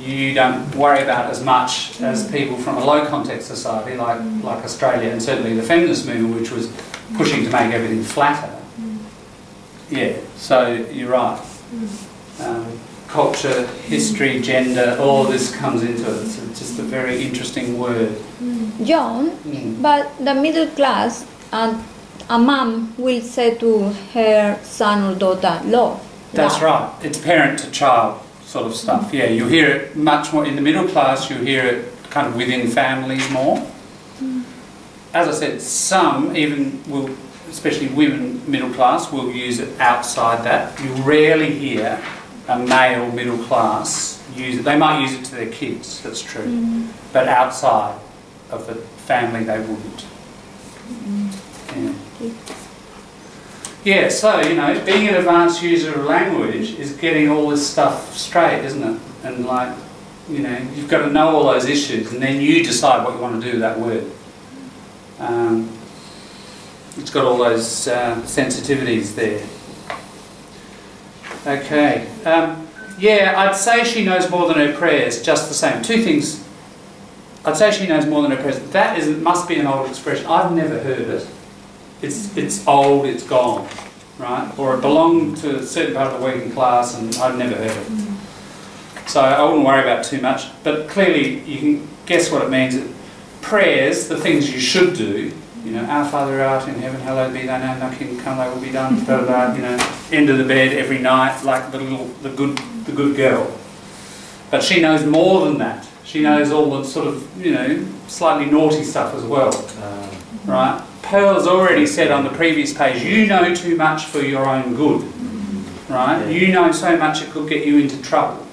you don't worry about it as much as people from a low context society like Australia, and certainly the feminist movement, which was pushing to make everything flatter. Yeah, so you're right. Culture, history, gender, all this comes into it. It's just a very interesting word. John, but the middle class, and a mom will say to her son or daughter, love. That's right. It's parent to child sort of stuff. Yeah, you hear it much more in the middle class. You hear it kind of within families more. As I said, some even will, especially women middle class, will use it outside that. You rarely hear a male middle class use it. They might use it to their kids, that's true. But outside of the family they wouldn't. Yeah, so, you know, being an advanced user of language is getting all this stuff straight, isn't it? And like, you know, you've got to know all those issues, and then you decide what you want to do with that word. It's got all those sensitivities there. Okay. Yeah, I'd say she knows more than her prayers, just the same. Two things. I'd say she knows more than her prayers. That must be an old expression. I've never heard it. It's old, it's gone, right? Or it belonged to a certain part of the working class, and I've never heard it. So I wouldn't worry about it too much. But clearly, you can guess what it means. Prayers, the things you should do, You know, our Father who art in heaven, hallowed be thy name, thy kingdom come, thy will be done, blah, blah, you know, into the bed every night like the good girl. But she knows more than that. She knows all the sort of, you know, slightly naughty stuff as well. Right? Pearl's already said on the previous page, you know too much for your own good. Right? You know so much it could get you into trouble.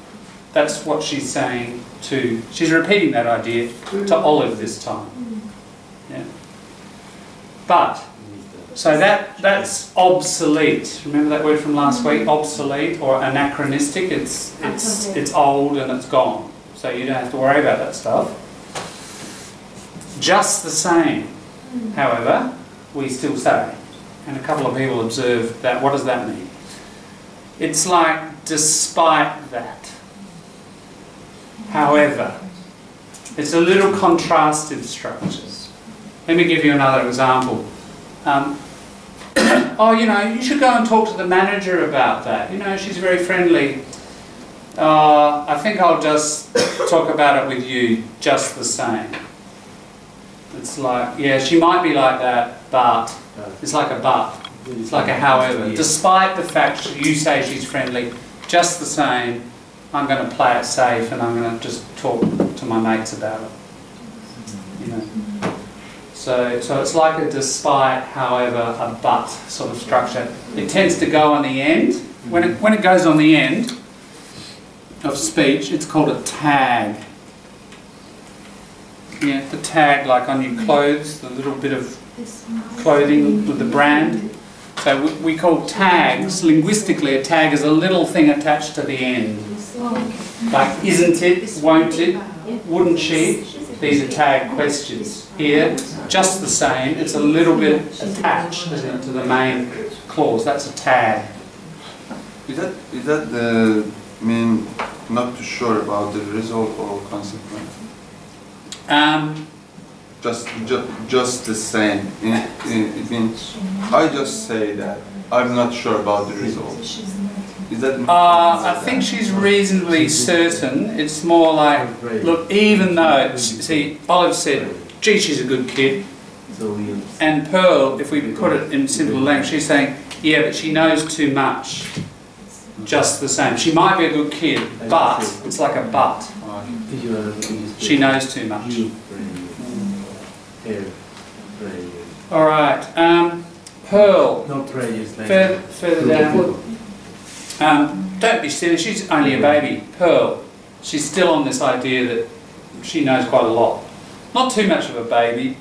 That's what she's saying to, she's repeating that idea to Olive this time. Yeah. But, so that's obsolete. Remember that word from last week? Obsolete or anachronistic. It's old and it's gone. So you don't have to worry about that stuff. Just the same, however, we still say, and a couple of people observe that, what does that mean? It's like, despite that. However, it's a little contrastive structures. Let me give you another example. Oh, you know, you should go and talk to the manager about that. You know, she's very friendly. I think I'll just talk about it with you just the same. It's like, yeah, she might be like that, but it's like a but. It's like a however. Despite the fact you say she's friendly, just the same, I'm going to play it safe and I'm going to just talk to my mates about it. You know. So it's like a despite, however, a but sort of structure. It tends to go on the end. When it goes on the end of speech, it's called a tag. Yeah, the tag like on your clothes, the little bit of clothing with the brand. So we call tags, linguistically, a tag is a little thing attached to the end. Like, isn't it, won't it, wouldn't she? These are tag questions. Here, just the same, it's a little bit attached to the main clause. That's a tag. Is that the mean not too sure about the result or consequence? Just the same. It means I just say that I'm not sure about the result. Is that? I think she's reasonably certain. It's more like, look, even though, see, Olive said, gee, she's a good kid. And Pearl, if we put it in simple language, she's saying, yeah, but she knows too much. Just the same. She might be a good kid, but, it's like a but. She knows too much. Alright, Pearl, further down. Don't be silly, she's only a baby. Pearl, she's still on this idea that she knows quite a lot. Not too much of a baby.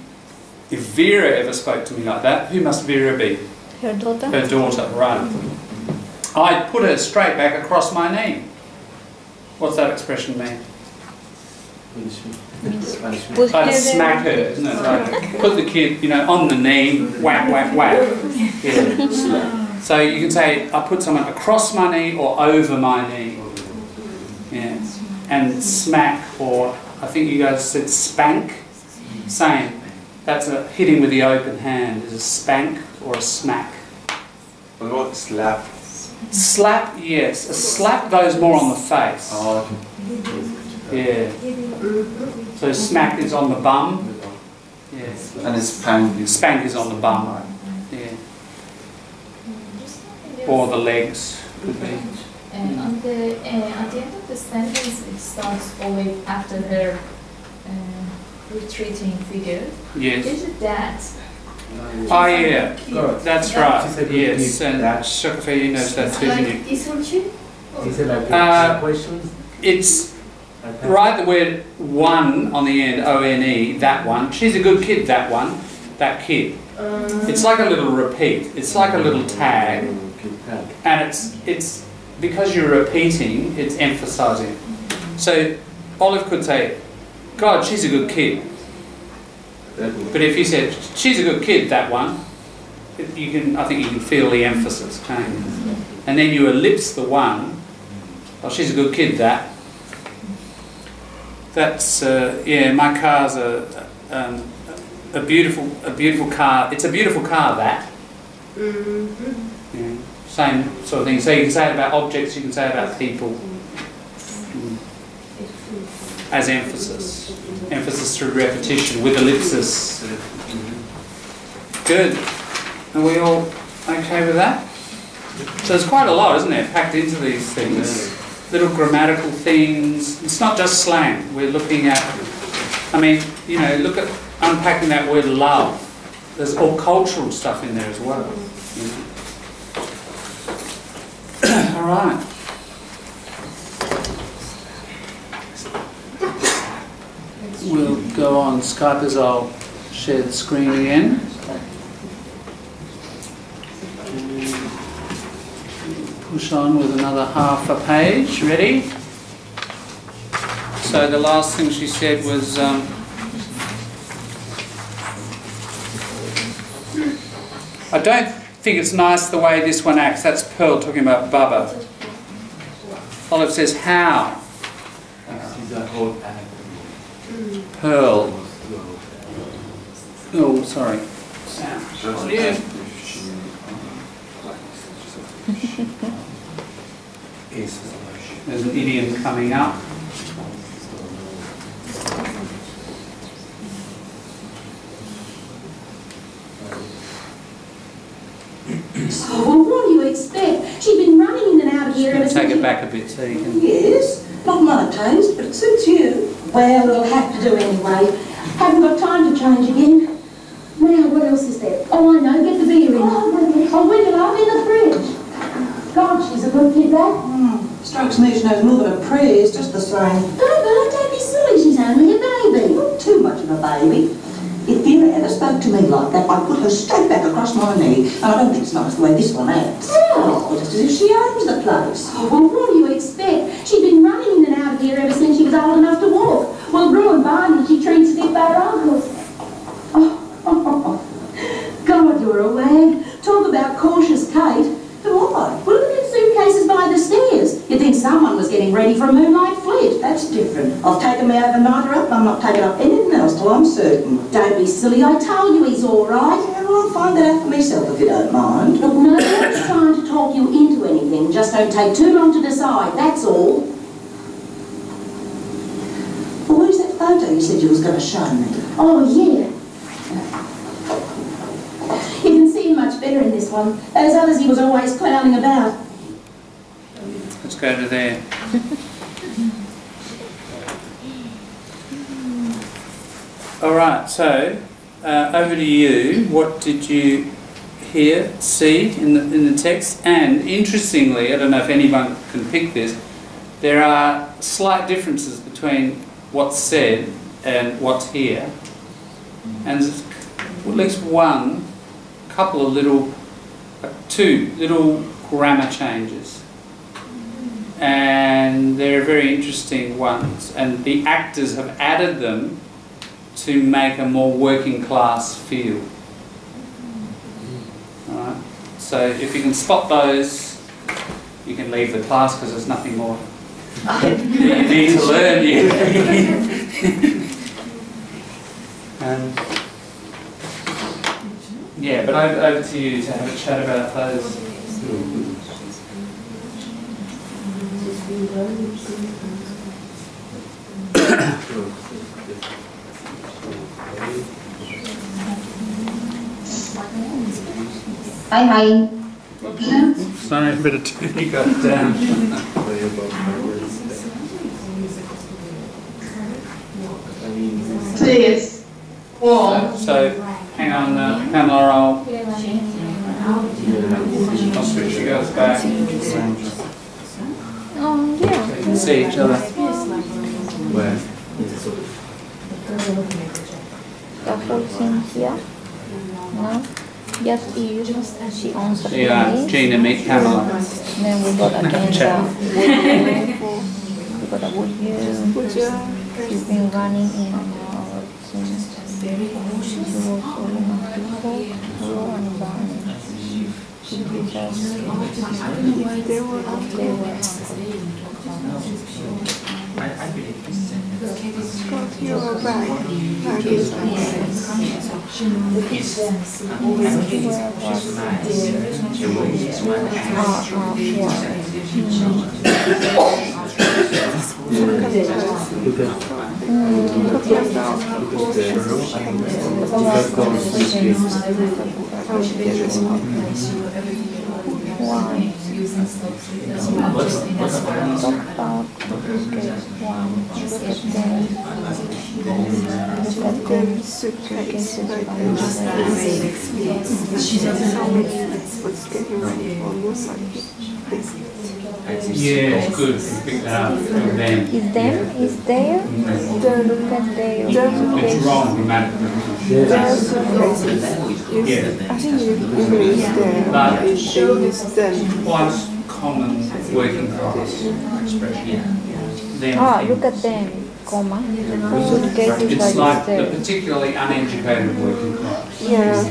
If Vera ever spoke to me like that, who must Vera be? Her daughter. Her daughter, right. I'd put her straight back across my knee. What's that expression mean? I'd smack her, isn't it? Like, put the kid, you know, on the knee, whack, whack, whack. Yeah. So you can say, I put someone across my knee or over my knee. Yeah. And smack, or I think you guys said spank. Same. That's a hitting with the open hand. Is a spank or a smack. What about slap? Slap, yes. A slap goes more on the face. Oh, okay. Yeah. So smack is on the bum. Yeah. And spank is on the bum. Yeah. Or the legs could be. And at the end of the sentence, it starts always after her retreating figure. Yes. Is it that? Oh yeah, that's right. Yes, and Shakafei knows that too, didn't you? Is it like questions? It's write the word one on the end, O-N-E, that one. She's a good kid, that one, that kid. It's like a little repeat. It's like a little tag, and it's because you're repeating, it's emphasising. So Olive could say, God, she's a good kid. But if you said, she's a good kid, that one, you can, I think you can feel the emphasis, can't you? And then you ellipse the one, oh, she's a good kid, that. That's, yeah, my car's a beautiful car. It's a beautiful car, that. Yeah, same sort of thing. So you can say it about objects, you can say it about people. As emphasis. Emphasis through repetition with ellipsis. Good. Are we all okay with that? So there's quite a lot, isn't there, packed into these things. Little grammatical things. It's not just slang. We're looking at, I mean, you know, look at unpacking that word love. There's all cultural stuff in there as well. You know? All right. We'll go on Skype as I'll share the screen again. Push on with another half a page. Ready? So the last thing she said was I don't think it's nice the way this one acts. That's Pearl talking about Bubba. Olive says how? Pearl. Oh, sorry. Oh, yeah. There's an idiom coming up. Oh, well, what do you expect? She's been running in and out of here ever since. Take it back a bit so you can... Yes, not my taste, but it suits you. Well, it'll have to do anyway. Haven't got time to change again. Now, what else is there? Oh, I know, get the beer in. Oh, when did I have in the fridge? God, she's a good kid, that. Strikes me she knows more than her prayers, just the same. Don't be silly, she's only a baby. Not too much of a baby. If Vera ever spoke to me like that, I'd put her straight back across my knee, and I don't think it's nice the way this one acts. Oh, just as if she owns the place. Oh, well, what do you expect? She's been running in and out of here ever since she was old enough to walk. Well, Brew and Barney, she treats stiff by her uncle. Oh, God, you're a wag. Talk about cautious Kate. Why? Well, look at the suitcases by the stairs. You'd think someone was getting ready for a moonlight flit. That's different. I've taken my overnighter up, and I'm not taking up anything else till I'm certain. Don't be silly, I told you he's all right. Yeah, well, I'll find that out for myself if you don't mind. Look, no one's trying to talk you into anything. Just don't take too long to decide, that's all. Well, where's that photo you said you was going to show me? Oh, yeah. You can see him much better in this one. Those others he was always clowning about. Let's go to there. All right, so over to you. What did you hear, see in the text? And interestingly, I don't know if anyone can pick this, there are slight differences between what's said and what's here. And there's at least couple of two little grammar changes. And they're very interesting ones. And the actors have added them to make a more working class feel. Alright? So if you can spot those, you can leave the class because there's nothing more that you need to learn yet. Yeah, but over to you to have a chat about those. Hi. Sorry, a bit of turning got down. Cheers. So hang on, Pamela, I'll switch you guys back. Oh, yeah. So you can see each other. Where? The whole thing here. No? Just you. She owns the Yeah, Gina, meet Pamela. Then we got again we got a would you. She's been running in our team. She was old enough to walk, and Barney. She did us. They were Scott, you're back. Why? Suitcase, like, what's getting ready for Musa. Yeah, it's good if you pick that up from them. Is them? Is there? Look at their It's wrong grammatically. Yeah. I think you use them. But They use them. quite common working class expression. Them. Ah, look at them, comma. Suitcase is It's like the there. particularly uneducated working class. Yeah.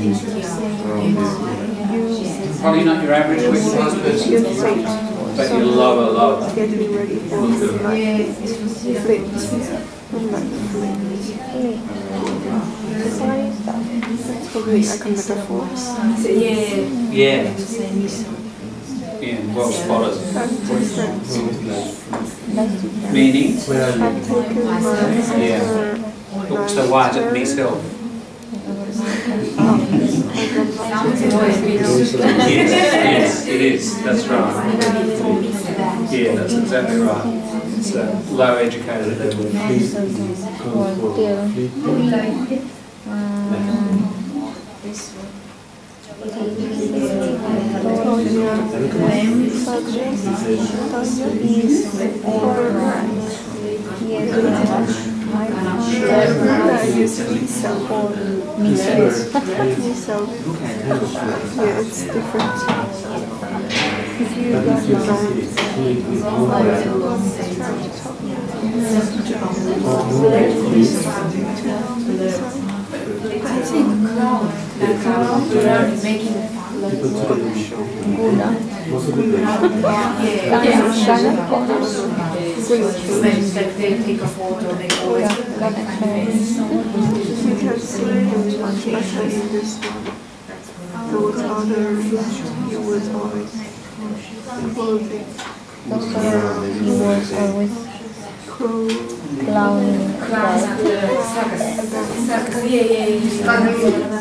Probably not your average working class person, You say but your lower. getting ready for like flips. I'm like flips. Hey, what is that? That's probably like a metaphor. Yeah. Yeah, well spotted. That's different. That's different. Meaning? I'm taking my Yeah. So why is it myself? Yes, it is. That's right. Yeah, that's exactly right. It's a low educated level. Yeah, it's different. I think crowd making like they take a photo, they always You can see him much better in this one. There was other, he was always evolving. He was always clowning.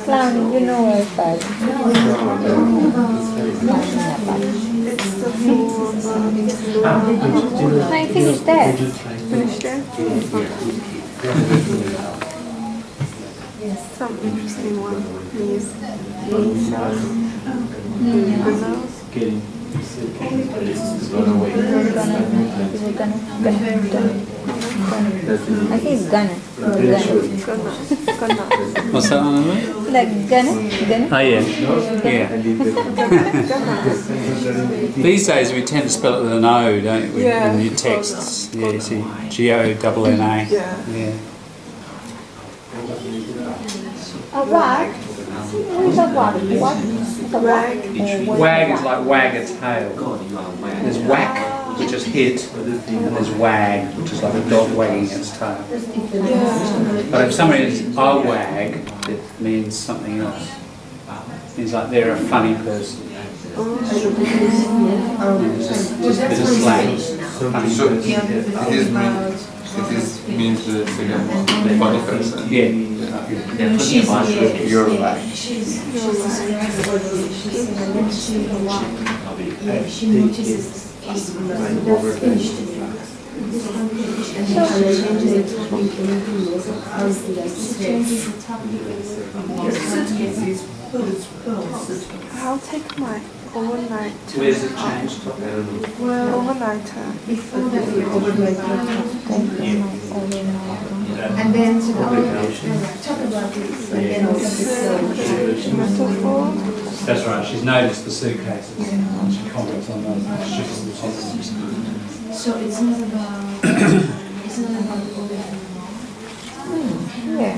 Clowning, you know where that. It's the full I finished that. Finish there? Some interesting one is Getting I think it's gonna. What's that one? Like gonna. Oh yeah. These days we tend to spell it with an O, don't we? Yeah. In your texts. Yeah, you see G-O-N-N-A. Yeah. A wag? What is a wag? What? It's a wag. Wag is like wag a tail. There's whack, which is hit, and there's wag, which is like a dog wagging its tail. But if somebody is a wag, it means something else. It means like they're a funny person. It's just a bit of slang. Funny So person. it means the funny person. Yeah. You're right. I'll take my overnight. Where's it changed? Overnighter. and then talk about this and then also Metaphor. That's right, she's noticed the suitcases. She comments on those. So it's not about the older Yeah.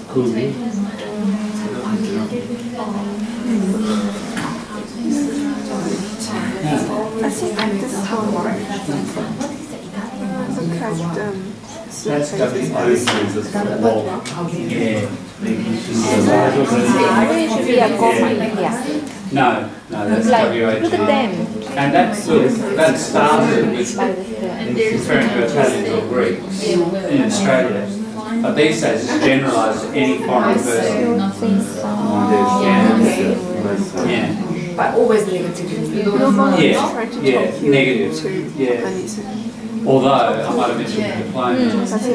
Could be. I think at this time, look at That's got to be I think it should be a comma. Yeah. No, that's Like, WAG. look at them. And that started with referring to Italians or Greeks in Australia. But these days it's generalised to any foreign person. Yeah. But always negative. Yeah, negative. Yeah. Although, I might have mentioned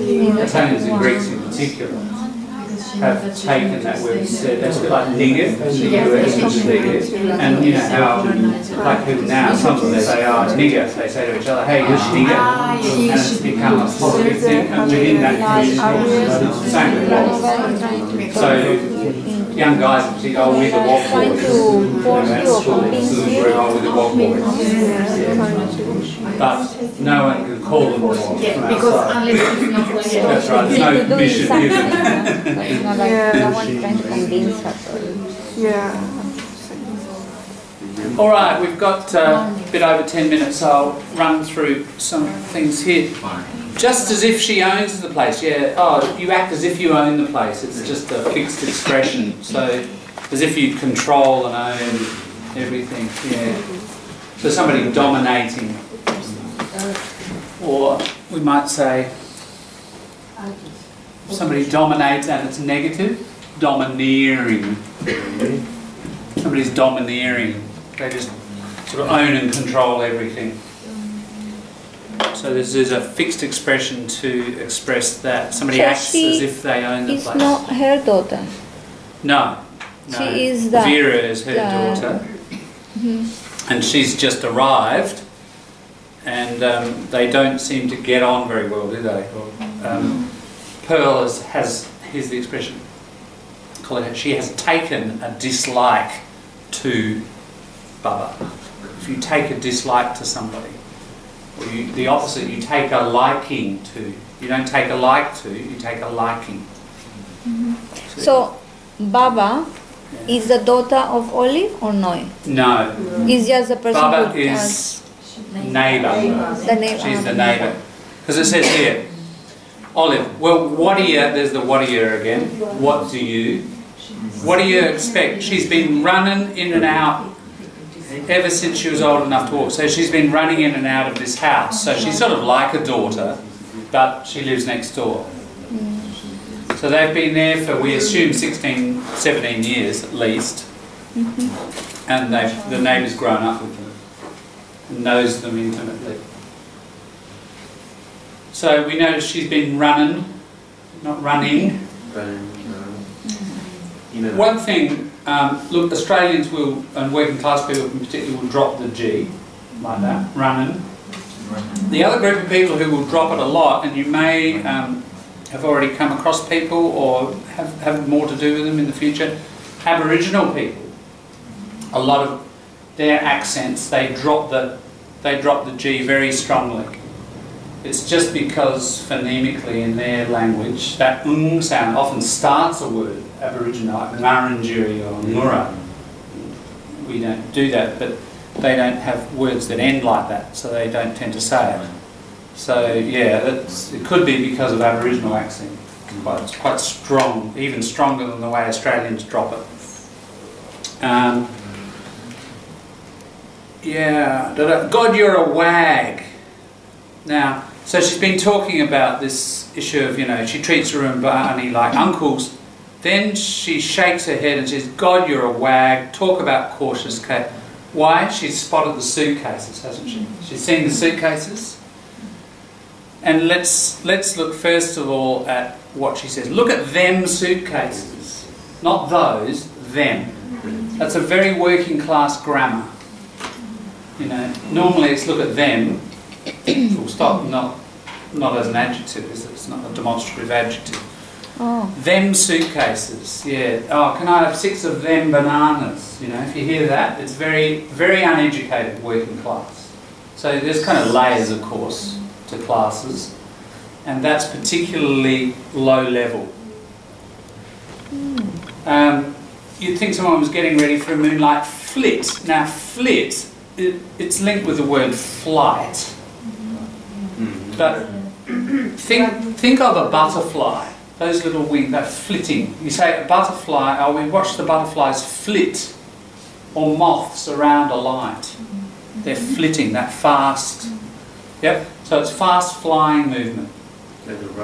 the Italians and Greeks in particular have taken that word and said that's a bit like nigger, the US is nigger, and you know how like people now, sometimes they say, oh nigger, they say to each other, hey you're nigger, and it's become a positive thing, and within that community, it's the same with what. So young guys will say, oh we're the walk boys, at school, oh we're the walk boys. But no one can call them walk boys. Yeah, because unless it's not like that's right, there's no mission given. No one's trying to convince her. Yeah. All right, we've got a bit over 10 minutes, so I'll run through some things here. Just as if she owns the place, yeah. Oh, you act as if you own the place. It's just a fixed expression. So, as if you control and own everything, yeah. So somebody dominating. Or we might say, somebody dominates and it's negative, domineering. Somebody's domineering. They just sort of own and control everything. So this is a fixed expression to express that. Somebody acts as if they own the place. It's not her daughter. No. She is the... Vera is her daughter. And she's just arrived. And they don't seem to get on very well, do they? Pearl here's the expression, she has taken a dislike to Baba. If you take a dislike to somebody, or the opposite, you take a liking to. You don't take a like to, you take a liking. So, Baba is the daughter of Olive or no? No. Is just the person Baba who is neighbour. The neighbour. She's the neighbour. Because it says here, Olive, well, what do you, there's the what do you again, what do you expect? She's been running in and out ever since she was old enough to walk. So she's been running in and out of this house. So she's sort of like a daughter, but she lives next door. So they've been there for, we assume, 16, 17 years at least. And the neighbour's grown up with them and knows them intimately. So we notice she's been running, not running. One thing, look, Australians will, and working class people in particular, will drop the G, like that, running. The other group of people who will drop it a lot, and you may have already come across people or have more to do with them in the future, Aboriginal people. A lot of their accents, they drop the G very strongly. It's just because phonemically in their language, that sound often starts a word, Aboriginal, like Ngarrindjeri or Ngurra. We don't do that, but they don't have words that end like that, so they don't tend to say it. So yeah, it could be because of Aboriginal accent. It's quite strong, even stronger than the way Australians drop it. Yeah, God, you're a wag. Now, so she's been talking about this issue of, you know, she treats her and Barney like uncles. Then she shakes her head and says, God, you're a wag. Talk about cautious, Kate. Why? She's spotted the suitcases, hasn't she? She's seen the suitcases. And let's look first of all at what she says. Look at them suitcases. Not those, them. That's a very working class grammar. You know, normally it's look at them. Full stop, not as an adjective, is it? It's not a demonstrative adjective. Oh. Them suitcases, yeah. Oh, can I have 6 of them bananas? You know, if you hear that, it's very, very uneducated working class. So there's kind of layers, of course, to classes, and that's particularly low level. You'd think someone was getting ready for a moonlight flit. Now, flit, it's linked with the word flight. But think of a butterfly, those little wings, they're flitting. You say a butterfly, oh, we watch the butterflies flit. or moths around a light. They're flitting, that fast. Yep, so it's fast flying movement.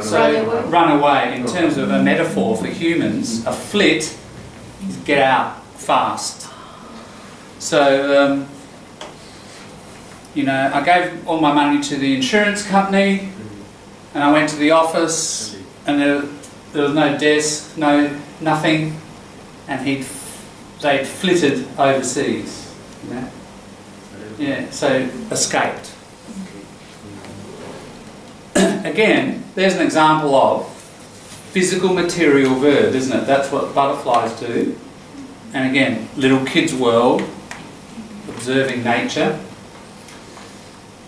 So run away, in terms of a metaphor for humans, a flit is get out fast. So, you know, I gave all my money to the insurance company, and I went to the office, and there was no desk, nothing, and they'd flitted overseas, you know. Yeah, so escaped. Again, there's an example of physical material verb, isn't it? That's what butterflies do. And again, little kid's world, observing nature.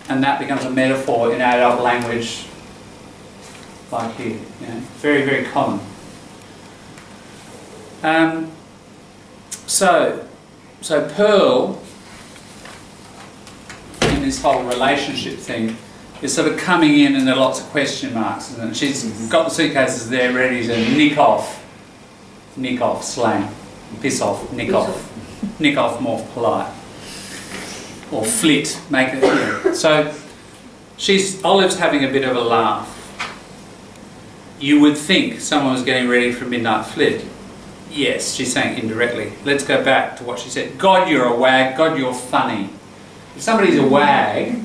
And that becomes a metaphor in adult language, like here. You know, very, very common. So Pearl, in this whole relationship thing, is sort of coming in and there are lots of question marks, isn't it? She's got the suitcases there ready to nick off slang, piss off, nick off more polite, or flit, make it, you know. So Olive's having a bit of a laugh. You would think someone was getting ready for a midnight flit. Yes, she's saying indirectly. Let's go back to what she said. God, you're a wag. God, you're funny. If somebody's a wag,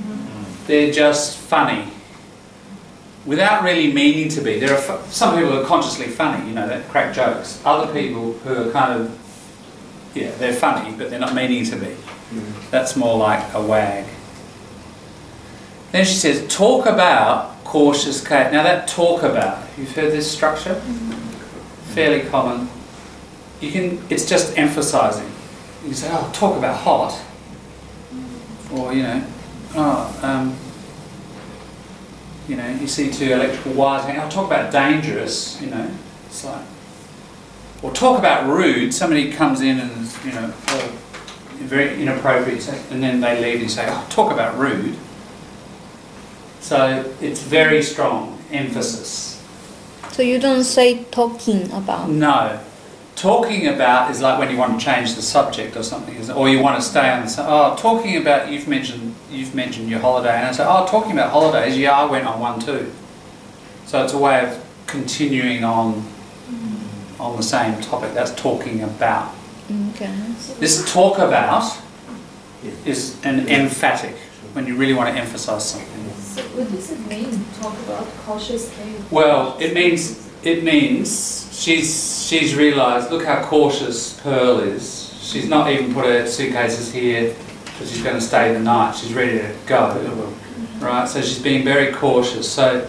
they're just funny, without really meaning to be. There are some people who are consciously funny, you know, that crack jokes. Other people who are kind of, yeah, they're funny, but they're not meaning to be. That's more like a wag. Then she says, talk about cautious Kate. Now that talk about, you've heard this structure? Fairly common. It's just emphasising. You can say, oh, talk about hot. Or, you know, you know, you see two electrical wires hanging. I'll talk about dangerous, you know. It's like, or talk about rude. Somebody comes in and is, you know, very inappropriate, and then they leave and say, "Oh, talk about rude." So it's very strong emphasis. So you don't say talking about. No. Talking about is like when you want to change the subject or something, or you want to stay on the subject. Oh, talking about, you've mentioned your holiday, and I say, oh, talking about holidays, yeah, I went on one too. So it's a way of continuing on the same topic. That's talking about. Okay. This talk about is an emphatic, when you really want to emphasise something. So what does it mean, talk about cautious care? Well, it means she's realised, look how cautious Pearl is. She's not even put her suitcases here because she's going to stay the night. She's ready to go, right? So she's being very cautious. So,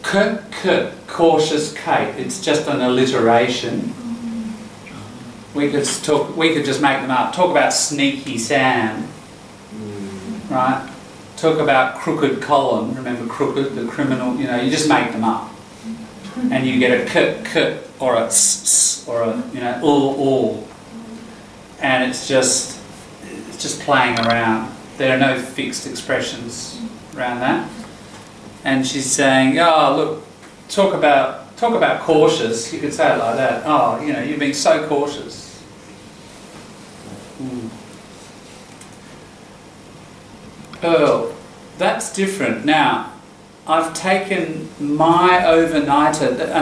cautious Kate. It's just an alliteration. We could just make them up. Talk about sneaky Sam, right? Talk about crooked Colin. Remember crooked, the criminal. You know, you just make them up. And you get a k or a s or a, you know, all, and it's just playing around. There are no fixed expressions around that. And she's saying, oh look, talk about cautious. You could say it like that. Oh, you know, you're being so cautious. Pearl, that's different now. I've taken my an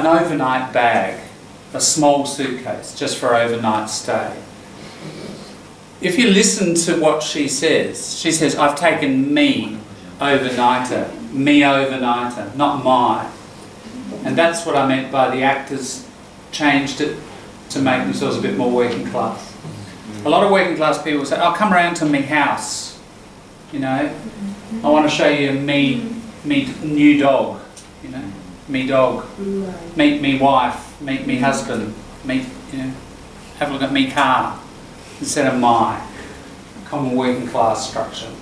overnight bag, a small suitcase, just for overnight stay. If you listen to what she says, I've taken me overnighter, not my. And that's what I meant by the actors changed it to make themselves a bit more working class. A lot of working class people say, oh, come round to me house, you know, I want to show you me new dog, you know, me dog, meet me wife, meet me husband, meet, you know, have a look at me car, instead of my. Common working class structure.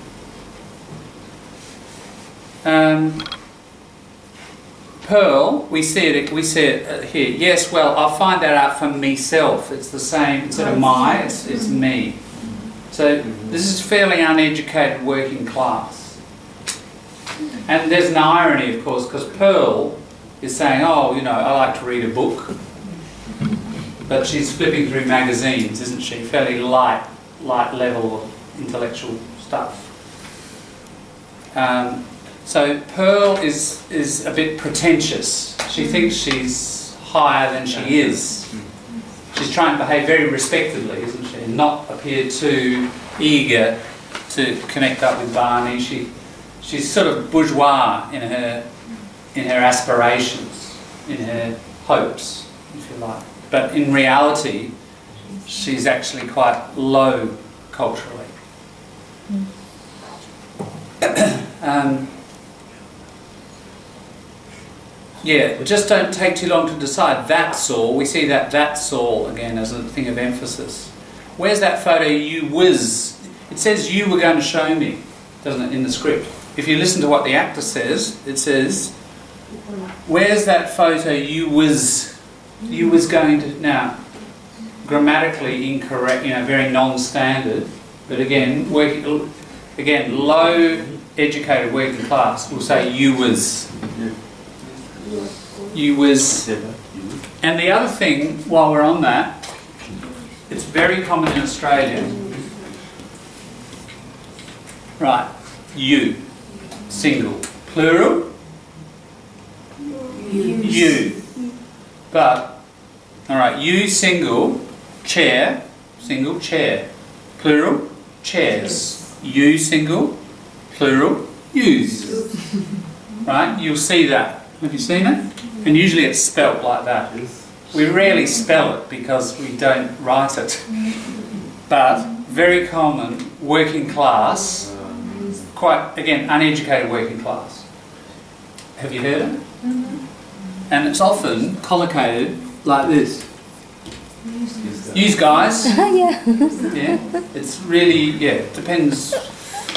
Pearl, we see it here. Yes, well, I'll find that out for myself. It's the same, instead of my, it's me. So this is fairly uneducated working class. And there's an irony, of course, because Pearl is saying, oh, you know, I like to read a book. But she's flipping through magazines, isn't she? Fairly light light level of intellectual stuff. So Pearl is a bit pretentious. She thinks she's higher than she is. She's trying to behave very respectably, isn't she? And not appear too eager to connect up with Barney. She's sort of bourgeois in her aspirations, in her hopes, if you like. But in reality, she's actually quite low culturally. Yeah, just don't take too long to decide. That's all. We see that's all again as a thing of emphasis. Where's that photo you was? It says you were going to show me, doesn't it, in the script? If you listen to what the actor says, it says, where's that photo you was going to... Now, grammatically incorrect, you know, very non-standard, but again, low educated working class will say you was. You was. And the other thing, while we're on that, it's very common in Australia. Right, you, single, plural, you. But, all right, you, single, chair, single, chair, plural, chairs. You, single, plural, use. Right, you'll see that. Have you seen it? And usually it's spelt like that. We rarely spell it because we don't write it. But very common, working class, quite, again, uneducated working class. Have you heard it? And it's often collocated like this. Use guys. Yeah. Yeah. It's really, yeah, depends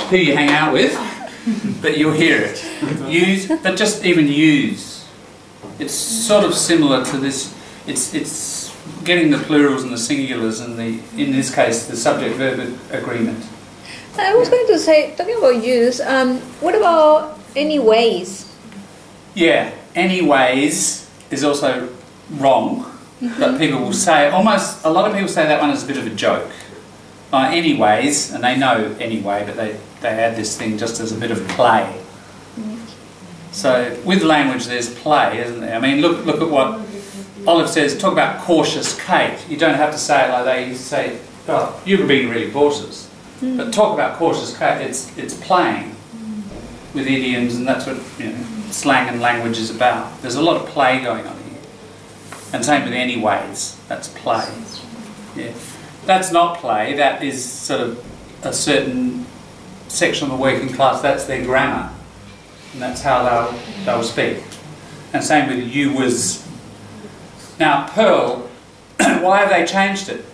who you hang out with, but you'll hear it. Use, but just even use. It's sort of similar to this. It's getting the plurals and the singulars and in this case, the subject-verb agreement. I was going to say, talking about use, what about anyways? Yeah, anyways is also wrong, but people will say, a lot of people say that one is a bit of a joke. Anyways, and they know anyway, but they add this thing just as a bit of play. So with language there's play, isn't there? I mean, look at what Olive says, talk about cautious Kate. You don't have to say it like that, you say, oh, you were being really cautious. But talk about cautious Kate, it's playing with idioms, and that's what, you know, slang and language is about. There's a lot of play going on here. And same with anyways, that's play. Yeah. That's not play, that is sort of a certain section of the working class, that's their grammar. And that's how they'll speak. And same with you was. Now Pearl, why have they changed it?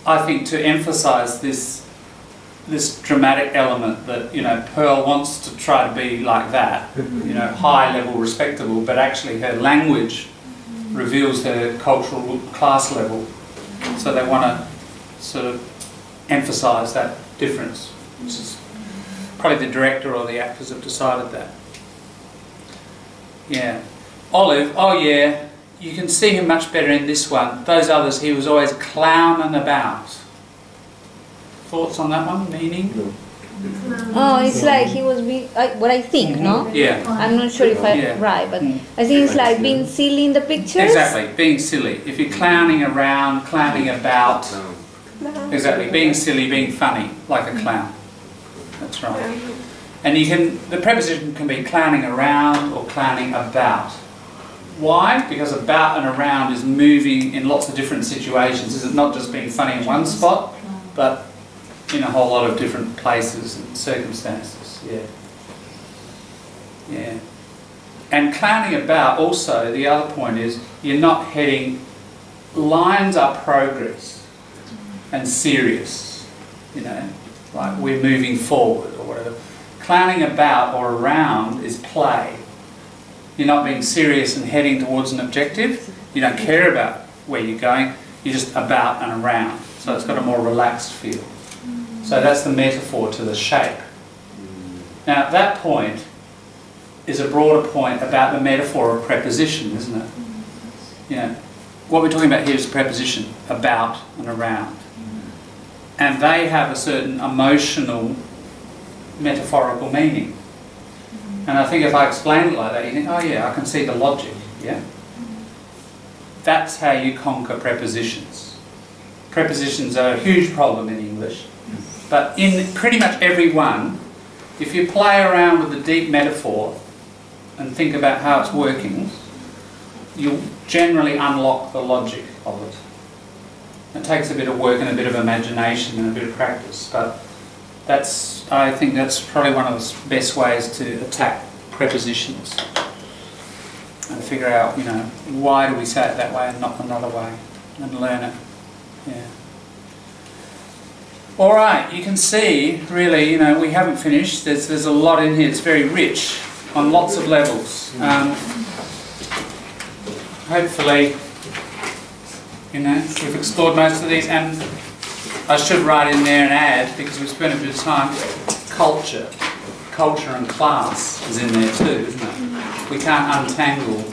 I think to emphasise this dramatic element that, you know, Pearl wants to try to be like that, you know, high level, respectable, but actually her language reveals her cultural class level. So they want to sort of emphasise that difference, which is probably the director or the actors have decided that. Yeah. Olive, oh yeah, you can see him much better in this one. Those others, he was always clowning about. Thoughts on that one? Meaning? No. Oh, it's like he was what I think, no? Yeah. I'm not sure if I'm right, but I think it's like being silly in the pictures. Exactly, being silly. If you're clowning around, clowning about, exactly, being silly, being funny, like a clown. That's right. And the preposition can be clowning around or clowning about. Why? Because about and around is moving in lots of different situations. Is it not just being funny in one spot, but in a whole lot of different places and circumstances. Yeah. Yeah. And clowning about also, the other point is, you're not heading, lines are progress and serious, you know, like we're moving forward or whatever. Clowning about or around is play. You're not being serious and heading towards an objective. You don't care about where you're going. You're just about and around. So it's got a more relaxed feel. So that's the metaphor to the shape. Now that point is a broader point about the metaphor of preposition, isn't it? You know, what we're talking about here is preposition, about and around. and they have a certain emotional, metaphorical meaning. And I think if I explain it like that, you think, oh yeah, I can see the logic, yeah? That's how you conquer prepositions. Prepositions are a huge problem in English, but in pretty much every one, if you play around with the deep metaphor and think about how it's working, you'll generally unlock the logic of it. It takes a bit of work and a bit of imagination and a bit of practice, but I think that's probably one of the best ways to attack prepositions and figure out, you know, why do we say it that way and not another way, and learn it. Yeah. All right, you can see, really, you know, we haven't finished. There's a lot in here. It's very rich on lots of levels. Hopefully, you know, we've explored most of these, and I should write in there and add, because we've spent a bit of time, culture and class is in there too, isn't it? We can't untangle,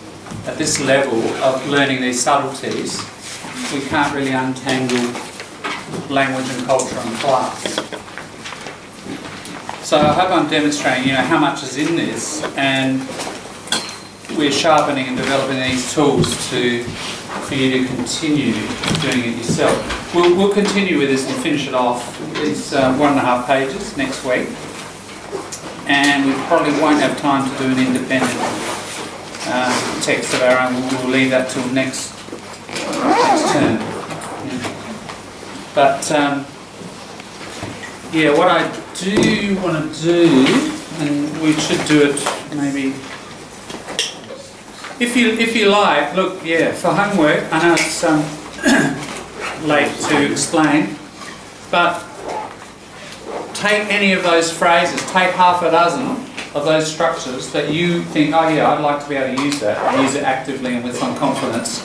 at this level of learning these subtleties, we can't really untangle language and culture and class. So I hope I'm demonstrating, you know, how much is in this, and we're sharpening and developing these tools for you to continue doing it yourself. We'll continue with this and finish it off. It's 1.5 pages next week, and we probably won't have time to do an independent text of our own. We'll leave that till next term. Yeah. But yeah, what I do want to do, and we should do it maybe. If you like, look, yeah, for homework, I know it's late to explain, but take any of those phrases, take half a dozen of those structures that you think, oh yeah, I'd like to be able to use that, and use it actively and with some confidence.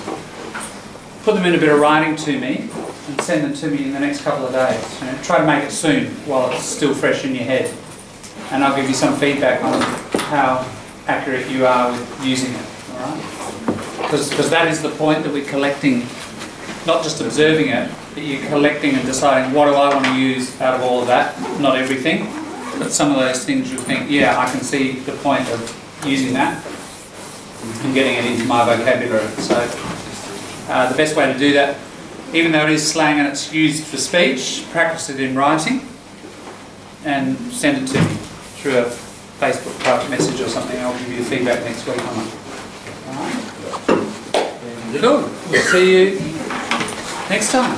Put them in a bit of writing to me, and send them to me in the next couple of days. You know, try to make it soon, while it's still fresh in your head. And I'll give you some feedback on how accurate you are with using it. Because that is the point, that we're collecting, not just observing it, but you're collecting and deciding, what do I want to use out of all of that? Not everything, but some of those things you think, yeah, I can see the point of using that and getting it into my vocabulary. So the best way to do that, even though it is slang and it's used for speech, practice it in writing and send it to me through a Facebook private message or something. I'll give you the feedback next week on it. Cool. We'll see you next time.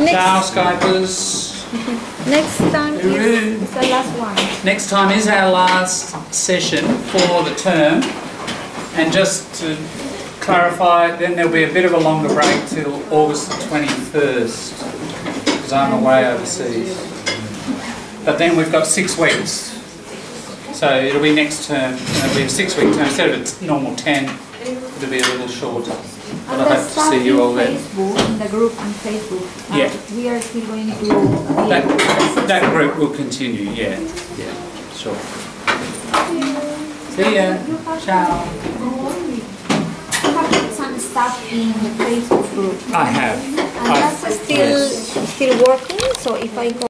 Ciao, Skypers. Next time is the last one. Next time is our last session for the term. And just to clarify, then there'll be a bit of a longer break till August the 21st, because I'm away overseas. But then we've got 6 weeks. So it'll be next term, it'll be a 6-week term. Instead of its normal 10, it'll be a little shorter. But I hope to see you all then. In the group on Facebook. Yeah. We are still going to... That group will continue, yeah. Yeah, sure. See ya. Ciao. You have some stuff in the Facebook group. I have. And that's still working, so if I go